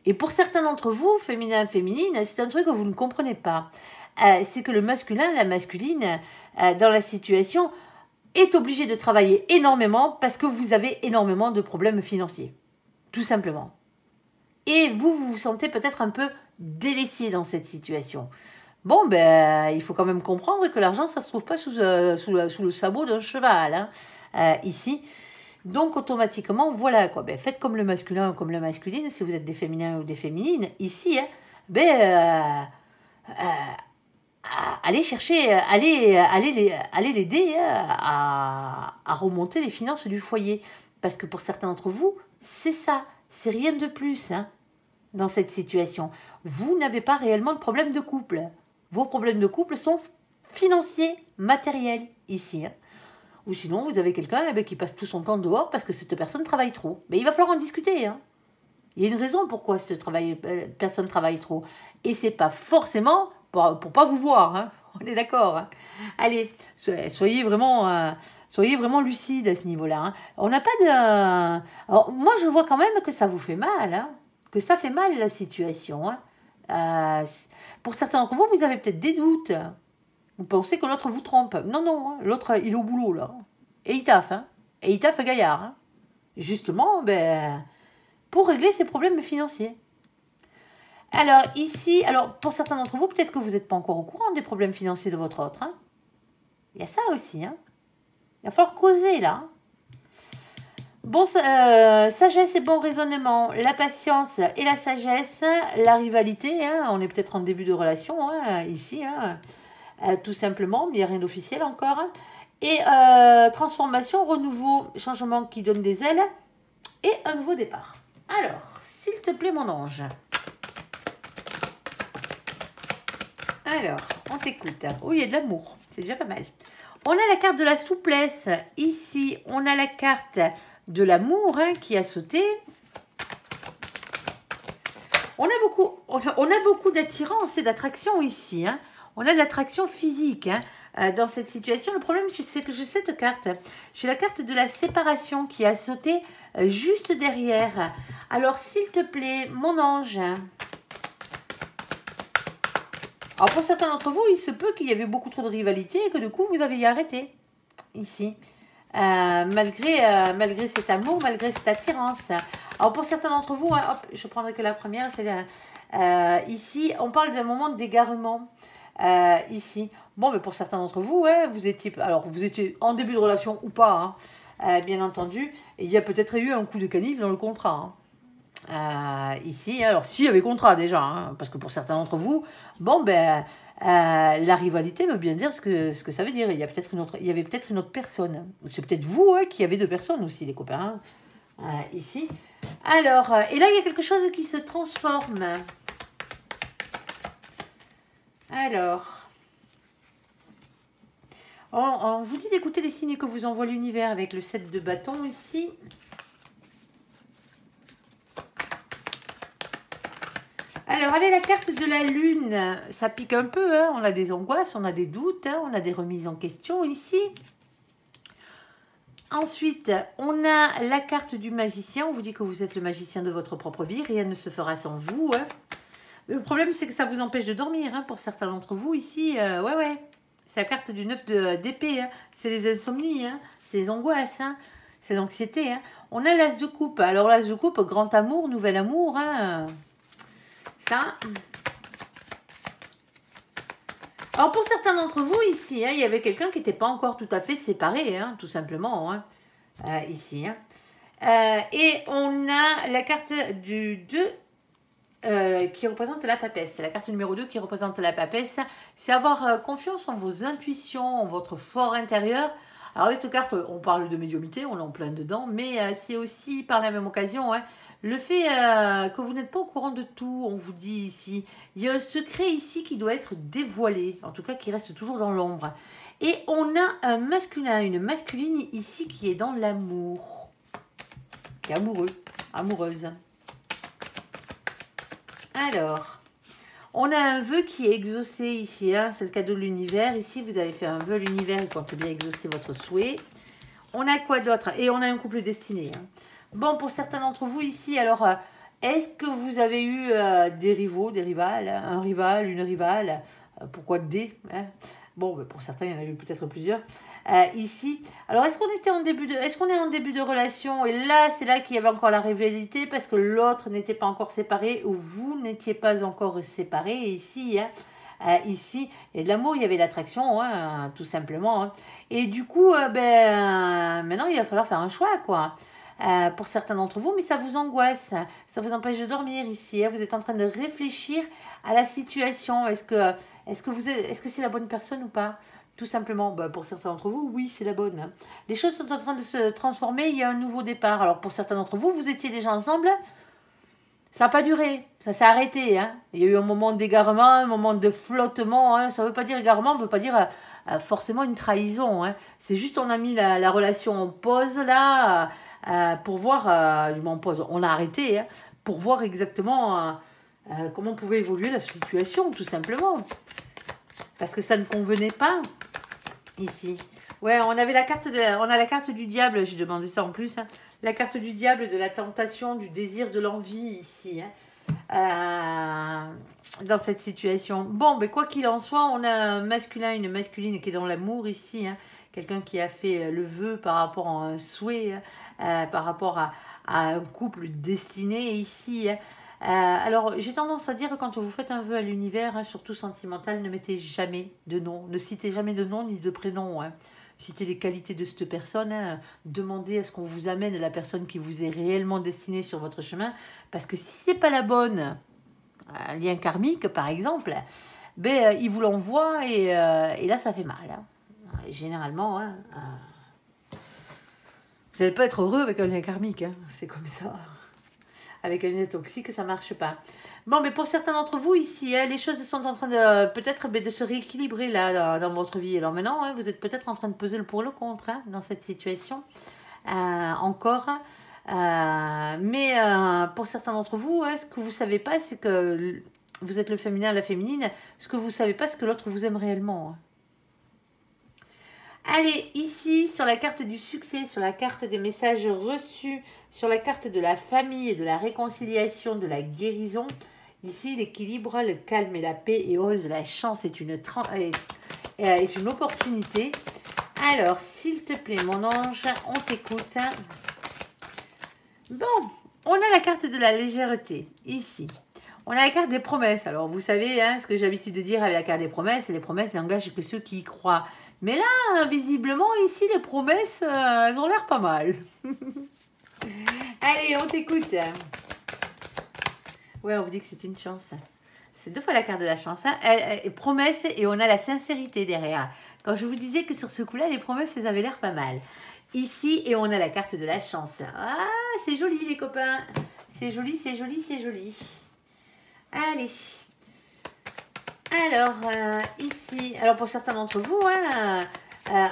S1: Et pour certains d'entre vous, féminin, féminine, c'est un truc que vous ne comprenez pas. C'est que le masculin, la masculine, dans la situation, est obligé de travailler énormément parce que vous avez énormément de problèmes financiers. Tout simplement. Et vous vous sentez peut-être un peu délaissé dans cette situation. Bon, il faut quand même comprendre que l'argent, ça ne se trouve pas sous le sabot d'un cheval, hein, ici. Donc, automatiquement, voilà, quoi. Faites comme le masculin ou comme la masculine, si vous êtes des féminins ou des féminines, ici, hein, allez chercher, allez l'aider, hein, à remonter les finances du foyer. Parce que pour certains d'entre vous, c'est ça, c'est rien de plus, hein, dans cette situation. Vous n'avez pas réellement de problème de couple. Vos problèmes de couple sont financiers, matériels, ici, hein. Ou sinon, vous avez quelqu'un qui passe tout son temps dehors parce que cette personne travaille trop. Mais il va falloir en discuter, hein. Il y a une raison pourquoi cette personne travaille trop. Et c'est pas forcément pour pas vous voir, hein. On est d'accord, hein. Allez, soyez vraiment lucide à ce niveau-là, hein. On n'a pas de... Alors, moi, je vois quand même que ça vous fait mal, hein. Que ça fait mal, la situation, hein. Pour certains d'entre vous, vous avez peut-être des doutes. Vous pensez que l'autre vous trompe. Non, non, hein. L'autre, il est au boulot, là. Et il taffe, hein. Et il taffe gaillard, hein. Justement, pour régler ses problèmes financiers. Alors, ici, pour certains d'entre vous, peut-être que vous n'êtes pas encore au courant des problèmes financiers de votre autre, hein. Il y a ça aussi, hein. Il va falloir causer, là. Bon, sagesse et bon raisonnement, la patience et la sagesse, la rivalité, hein. On est peut-être en début de relation, hein, ici, hein. Tout simplement, mais il n'y a rien d'officiel encore. Et transformation, renouveau, changement qui donne des ailes et un nouveau départ. Alors, s'il te plaît, mon ange. Alors, on t'écoute. Oh, il y a de l'amour, c'est déjà pas mal. On a la carte de la souplesse. Ici, on a la carte de l'amour, hein, qui a sauté. On a beaucoup d'attirance et d'attraction ici, hein. On a de l'attraction physique, hein, dans cette situation. Le problème, c'est que j'ai cette carte. J'ai la carte de la séparation qui a sauté juste derrière. Alors, s'il te plaît, mon ange. Alors, pour certains d'entre vous, il se peut qu'il y avait beaucoup trop de rivalité et que du coup, vous avez arrêté ici. Malgré cet amour, malgré cette attirance. Alors, pour certains d'entre vous, hein, hop, je prendrai que la première. C'est ici, on parle d'un moment d'égarement. Ici. Bon, mais pour certains d'entre vous, ouais, vous étiez en début de relation ou pas, hein, bien entendu. Et il y a peut-être eu un coup de canif dans le contrat, hein. Ici, alors s'il y avait contrat déjà, hein, parce que pour certains d'entre vous, bon, la rivalité veut bien dire ce que ça veut dire. Il y avait peut-être une autre personne. C'est peut-être vous, hein, qui avez deux personnes aussi, les copains, hein, ici. Alors, et là, il y a quelque chose qui se transforme. Alors, on vous dit d'écouter les signes que vous envoie l'univers avec le 7 de bâton ici. Alors, avec la carte de la lune, ça pique un peu, hein. On a des angoisses, on a des doutes, hein, on a des remises en question ici. Ensuite, on a la carte du magicien. On vous dit que vous êtes le magicien de votre propre vie. Rien ne se fera sans vous, hein. Le problème, c'est que ça vous empêche de dormir, hein, pour certains d'entre vous ici. Ouais. C'est la carte du 9 d'épée, hein. C'est les insomnies, hein. C'est les angoisses, hein. C'est l'anxiété, hein. On a l'as de coupe. Alors, l'as de coupe, grand amour, nouvel amour, hein. Ça. Alors, pour certains d'entre vous ici, hein, il y avait quelqu'un qui n'était pas encore tout à fait séparé, hein, tout simplement, hein, ici. Hein. Et on a la carte du 2 qui représente la papesse. C'est la carte numéro 2 qui représente la papesse. C'est avoir confiance en vos intuitions, en votre fort intérieur. Alors avec cette carte, on parle de médiumnité, on est en plein dedans, mais c'est aussi par la même occasion, hein, Le fait que vous n'êtes pas au courant de tout, on vous dit ici. Il y a un secret ici qui doit être dévoilé, en tout cas qui reste toujours dans l'ombre. Et on a un masculin, une masculine ici qui est dans l'amour. Qui est amoureux, amoureuse. Alors, on a un vœu qui est exaucé ici, hein, c'est le cadeau de l'univers. Ici, vous avez fait un vœu à l'univers, il compte bien exaucer votre souhait. On a quoi d'autre? Et on a un couple destiné. Hein. Bon, pour certains d'entre vous ici, alors, est-ce que vous avez eu des rivaux, des rivales, un rival, une rivale? Pourquoi des hein? Bon, ben pour certains, il y en a eu peut-être plusieurs. Ici, alors est-ce qu'on était en début de, est-ce qu'on est en début de relation? Et là, c'est là qu'il y avait encore la rivalité parce que l'autre n'était pas encore séparé ou vous n'étiez pas encore séparés. Et ici, ici, il y a de l'amour, il y avait l'attraction, hein, tout simplement. Hein. Et du coup, maintenant, il va falloir faire un choix, quoi. Pour certains d'entre vous, mais ça vous angoisse, ça vous empêche de dormir ici. Hein. Vous êtes en train de réfléchir à la situation. Est-ce que c'est la bonne personne ou pas? Tout simplement, pour certains d'entre vous, oui, c'est la bonne. Les choses sont en train de se transformer, il y a un nouveau départ. Alors pour certains d'entre vous, vous étiez déjà ensemble, ça n'a pas duré, ça s'est arrêté. Hein. Il y a eu un moment d'égarement, un moment de flottement. Hein. Ça ne veut pas dire égarement, ça ne veut pas dire forcément une trahison. Hein. C'est juste on a mis la relation en pause là, pour voir, en pause, on a arrêté, hein, pour voir exactement comment pouvait évoluer la situation, tout simplement. Parce que ça ne convenait pas, ici. Ouais, on avait on a la carte du diable, j'ai demandé ça en plus, hein, la carte du diable, de la tentation, du désir, de l'envie, ici, hein, dans cette situation. Bon, mais quoi qu'il en soit, on a un masculin, une masculine qui est dans l'amour, ici, hein, quelqu'un qui a fait le vœu par rapport à un souhait, par rapport à un couple destiné, ici, hein. Alors, j'ai tendance à dire que quand vous faites un vœu à l'univers, hein, surtout sentimental, ne mettez jamais de nom, ne citez jamais de nom ni de prénom. Hein. Citez les qualités de cette personne, hein. Demandez à ce qu'on vous amène la personne qui vous est réellement destinée sur votre chemin, parce que si c'est pas la bonne, un lien karmique par exemple, il vous l'envoie et là ça fait mal. Hein. Généralement, hein, vous n'allez pas être heureux avec un lien karmique, hein. C'est comme ça. Avec un lien toxique, ça ne marche pas. Bon, mais pour certains d'entre vous ici, hein, les choses sont en train de peut-être de se rééquilibrer là dans votre vie. Alors maintenant, hein, vous êtes peut-être en train de peser le pour le contre hein, dans cette situation. Encore. Mais pour certains d'entre vous, hein, ce que vous ne savez pas, c'est que vous êtes le féminin, la féminine. Ce que vous ne savez pas, c'est que l'autre vous aime réellement. Hein. Allez, ici, sur la carte du succès, sur la carte des messages reçus, sur la carte de la famille et de la réconciliation, de la guérison, ici, l'équilibre, le calme et la paix et ose, la chance est une opportunité. Alors, s'il te plaît, mon ange, on t'écoute. Bon, on a la carte de la légèreté, ici. On a la carte des promesses. Alors, vous savez, hein, ce que j'ai l'habitude de dire avec la carte des promesses, les promesses n'engagent que ceux qui y croient. Mais là, visiblement, ici, les promesses, elles ont l'air pas mal. Allez, on t'écoute. Ouais, on vous dit que c'est une chance. C'est 2 fois la carte de la chance. Hein. Promesses et on a la sincérité derrière. Quand je vous disais que sur ce coup-là, les promesses, elles avaient l'air pas mal. Ici, et on a la carte de la chance. Ah, c'est joli, les copains. C'est joli, c'est joli, c'est joli. Allez. Alors, ici, alors pour certains d'entre vous, hein,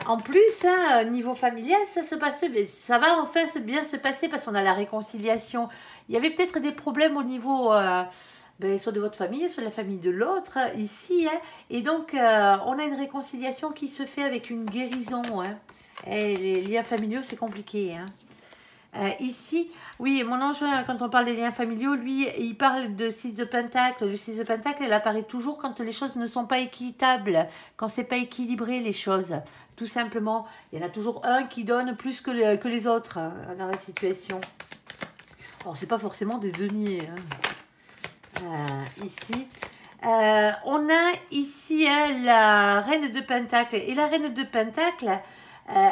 S1: en plus, hein, niveau familial, ça va enfin bien se passer parce qu'on a la réconciliation. Il y avait peut-être des problèmes au niveau, soit de votre famille, soit de la famille de l'autre, ici. Hein, et donc, on a une réconciliation qui se fait avec une guérison. Hein, et les liens familiaux, c'est compliqué. Hein. Ici, oui, mon ange, quand on parle des liens familiaux, lui, il parle de 6 de Pentacle. Le 6 de Pentacle, elle apparaît toujours quand les choses ne sont pas équitables, quand c'est pas équilibré les choses. Tout simplement, il y en a toujours un qui donne plus que les autres hein, dans la situation. Alors, c'est pas forcément des deniers. Hein. Ici, on a ici hein, la Reine de Pentacle. Et la Reine de Pentacle...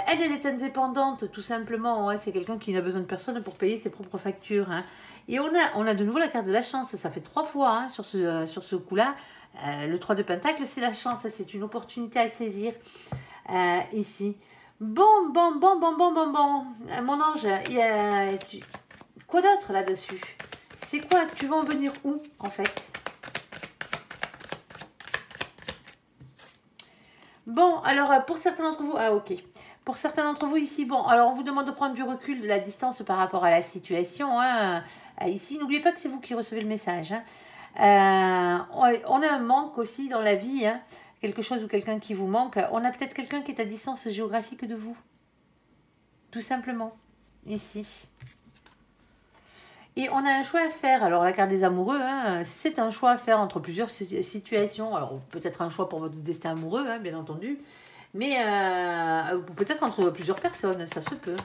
S1: elle est indépendante, tout simplement. Hein. C'est quelqu'un qui n'a besoin de personne pour payer ses propres factures. Hein. Et on a de nouveau la carte de la chance. Ça fait 3 fois hein, sur ce coup-là. Le 3 de Pentacle, c'est la chance. C'est une opportunité à saisir. Ici. Bon. Mon ange, Quoi d'autre là-dessus? C'est quoi? Tu vas en venir où, en fait? Bon, alors, pour certains d'entre vous... Ah, ok. Pour certains d'entre vous ici, bon, alors on vous demande de prendre du recul, de la distance par rapport à la situation. Hein. Ici, n'oubliez pas que c'est vous qui recevez le message. Hein. On a un manque aussi dans la vie, hein. Quelque chose ou quelqu'un qui vous manque. On a peut-être quelqu'un qui est à distance géographique de vous. Tout simplement. Ici. Et on a un choix à faire. Alors, la carte des amoureux, hein, c'est un choix à faire entre plusieurs situations. Alors, peut-être un choix pour votre destin amoureux, hein, bien entendu. Mais peut-être entre plusieurs personnes, ça se peut.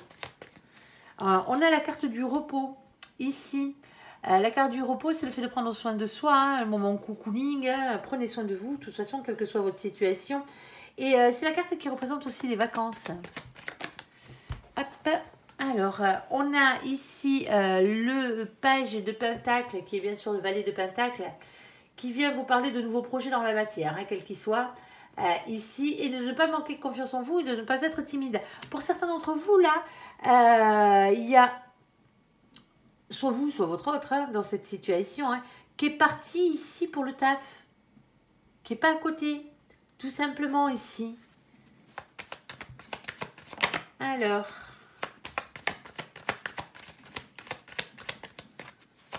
S1: On a la carte du repos, ici. La carte du repos, c'est le fait de prendre soin de soi, hein, un moment cocooning. Hein, prenez soin de vous, de toute façon, quelle que soit votre situation. Et c'est la carte qui représente aussi les vacances. Hop. Alors, on a ici le page de Pentacle, qui est bien sûr le valet de Pentacle, qui vient vous parler de nouveaux projets dans la matière, hein, quel qu'il soit. Ici, et de ne pas manquer de confiance en vous et de ne pas être timide. Pour certains d'entre vous, là, il y a soit vous, soit votre autre, hein, dans cette situation, hein, qui est parti ici pour le taf, qui n'est pas à côté, tout simplement ici. Alors,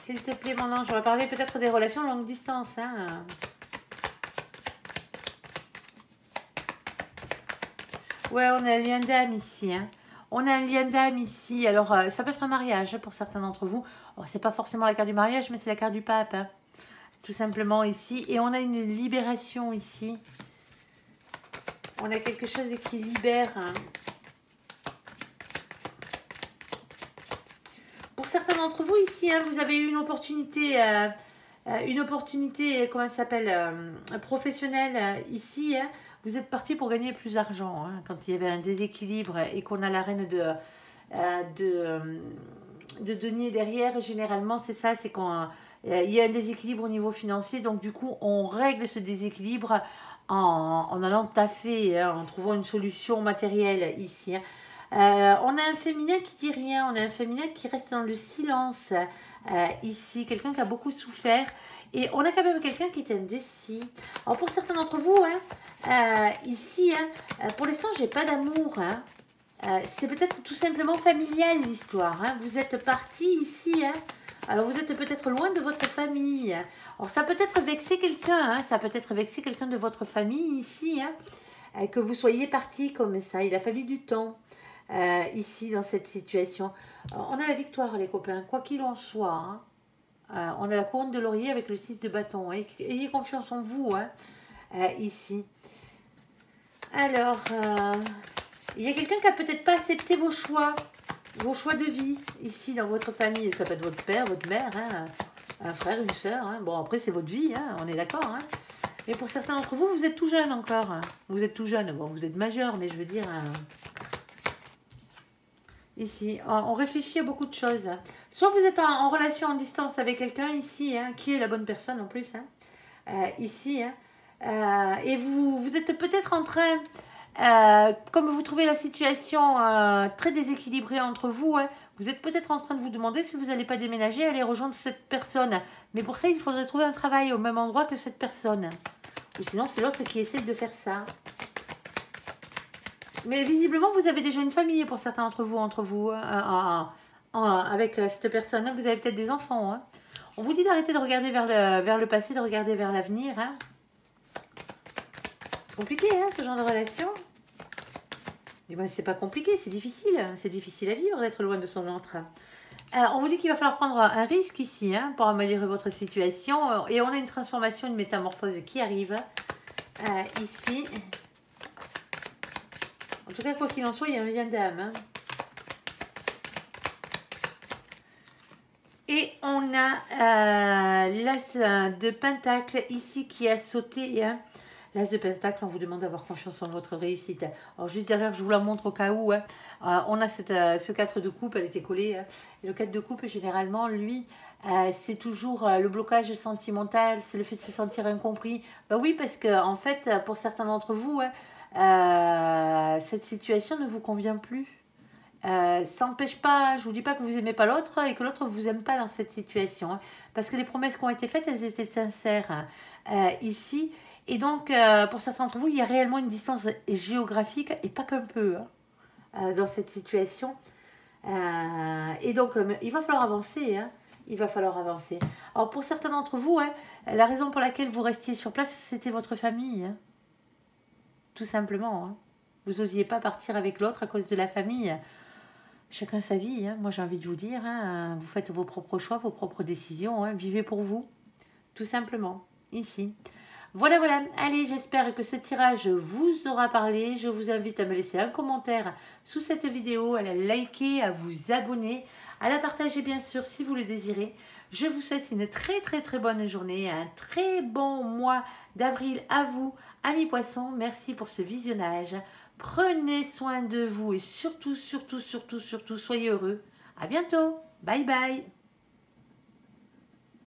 S1: s'il te plaît, mon ange, on va parler peut-être des relations longue distance, hein. Ouais, on a un lien d'âme ici. Hein. On a un lien d'âme ici. Alors, ça peut être un mariage pour certains d'entre vous. Oh, c'est pas forcément la carte du mariage, mais c'est la carte du pape. Hein. Tout simplement ici. Et on a une libération ici. On a quelque chose qui libère. Hein. Pour certains d'entre vous ici, hein, vous avez eu une opportunité, comment ça s'appelle, professionnelle ici. Hein. Vous êtes parti pour gagner plus d'argent. Hein, quand il y avait un déséquilibre et qu'on a la reine de denier derrière, généralement, c'est ça, c'est qu'il y a un déséquilibre au niveau financier. Donc, du coup, on règle ce déséquilibre en allant taffer, hein, en trouvant une solution matérielle ici. Hein. On a un féminin qui dit rien, on a un féminin qui reste dans le silence ici, quelqu'un qui a beaucoup souffert. Et on a quand même quelqu'un qui est indécis. Alors pour certains d'entre vous, hein, ici, hein, pour l'instant, j'ai pas d'amour. Hein. C'est peut-être tout simplement familial l'histoire. Hein. Vous êtes parti ici. Hein. Alors vous êtes peut-être loin de votre famille. Hein. Alors ça peut être vexer quelqu'un. Hein. Ça peut être vexer quelqu'un de votre famille ici. Hein, que vous soyez parti comme ça. Il a fallu du temps. Ici, dans cette situation. On a la victoire, les copains. Quoi qu'il en soit. Hein. On a la couronne de laurier avec le 6 de bâton. Hein. Ayez confiance en vous, hein, ici. Alors, il y a quelqu'un qui n'a peut-être pas accepté vos choix de vie, ici, dans votre famille. Ça peut être votre père, votre mère, hein, un frère, une soeur. Hein. Bon, après, c'est votre vie, hein, on est d'accord. Hein. Et pour certains d'entre vous, vous êtes tout jeune encore. Hein. Vous êtes tout jeune. Bon, vous êtes majeur, mais je veux dire... Ici, on réfléchit à beaucoup de choses. Soit vous êtes en relation en distance avec quelqu'un ici, hein, qui est la bonne personne en plus, hein, ici, hein, et vous êtes peut-être en train, comme vous trouvez la situation très déséquilibrée entre vous, hein, vous êtes peut-être en train de vous demander si vous n'allez pas déménager, aller rejoindre cette personne. Mais pour ça, il faudrait trouver un travail au même endroit que cette personne. Ou sinon, c'est l'autre qui essaie de faire ça. Mais visiblement, vous avez déjà une famille pour certains d'entre vous, avec cette personne. Vous avez peut-être des enfants. Hein. On vous dit d'arrêter de regarder vers le passé, de regarder vers l'avenir. Hein. C'est compliqué, hein, ce genre de relation. Et ben, c'est pas compliqué, c'est difficile. C'est difficile à vivre d'être loin de son entre. On vous dit qu'il va falloir prendre un risque ici, hein, pour améliorer votre situation. Et on a une transformation, une métamorphose qui arrive ici. En tout cas, quoi qu'il en soit, il y a un lien d'âme. Hein. Et on a l'as de Pentacle ici qui a sauté. Hein. L'as de Pentacle, on vous demande d'avoir confiance en votre réussite. Alors juste derrière, je vous la montre au cas où. Hein. On a ce 4 de coupe, elle était collée. Hein. Et le 4 de coupe, généralement, lui, c'est toujours le blocage sentimental, c'est le fait de se sentir incompris. Bah oui, parce que en fait, pour certains d'entre vous... Hein, cette situation ne vous convient plus. Ça n'empêche pas, je vous dis pas que vous aimez pas l'autre et que l'autre vous aime pas dans cette situation. Hein, parce que les promesses qui ont été faites, elles étaient sincères ici. Et donc, pour certains d'entre vous, il y a réellement une distance géographique et pas qu'un peu dans cette situation. Et donc, il va falloir avancer. Hein, il va falloir avancer. Alors, pour certains d'entre vous, la raison pour laquelle vous restiez sur place, c'était votre famille. Hein, tout simplement. Hein. Vous n'osiez pas partir avec l'autre à cause de la famille. Chacun sa vie, hein. Moi j'ai envie de vous dire, hein, vous faites vos propres choix, vos propres décisions, hein, vivez pour vous, tout simplement, ici. Voilà, voilà, allez, j'espère que ce tirage vous aura parlé. Je vous invite à me laisser un commentaire sous cette vidéo, à la liker, à vous abonner, à la partager bien sûr si vous le désirez. Je vous souhaite une très très très bonne journée, un très bon mois d'avril à vous, amis poissons. Merci pour ce visionnage. Prenez soin de vous et surtout, surtout, surtout, surtout, soyez heureux. À bientôt. Bye bye.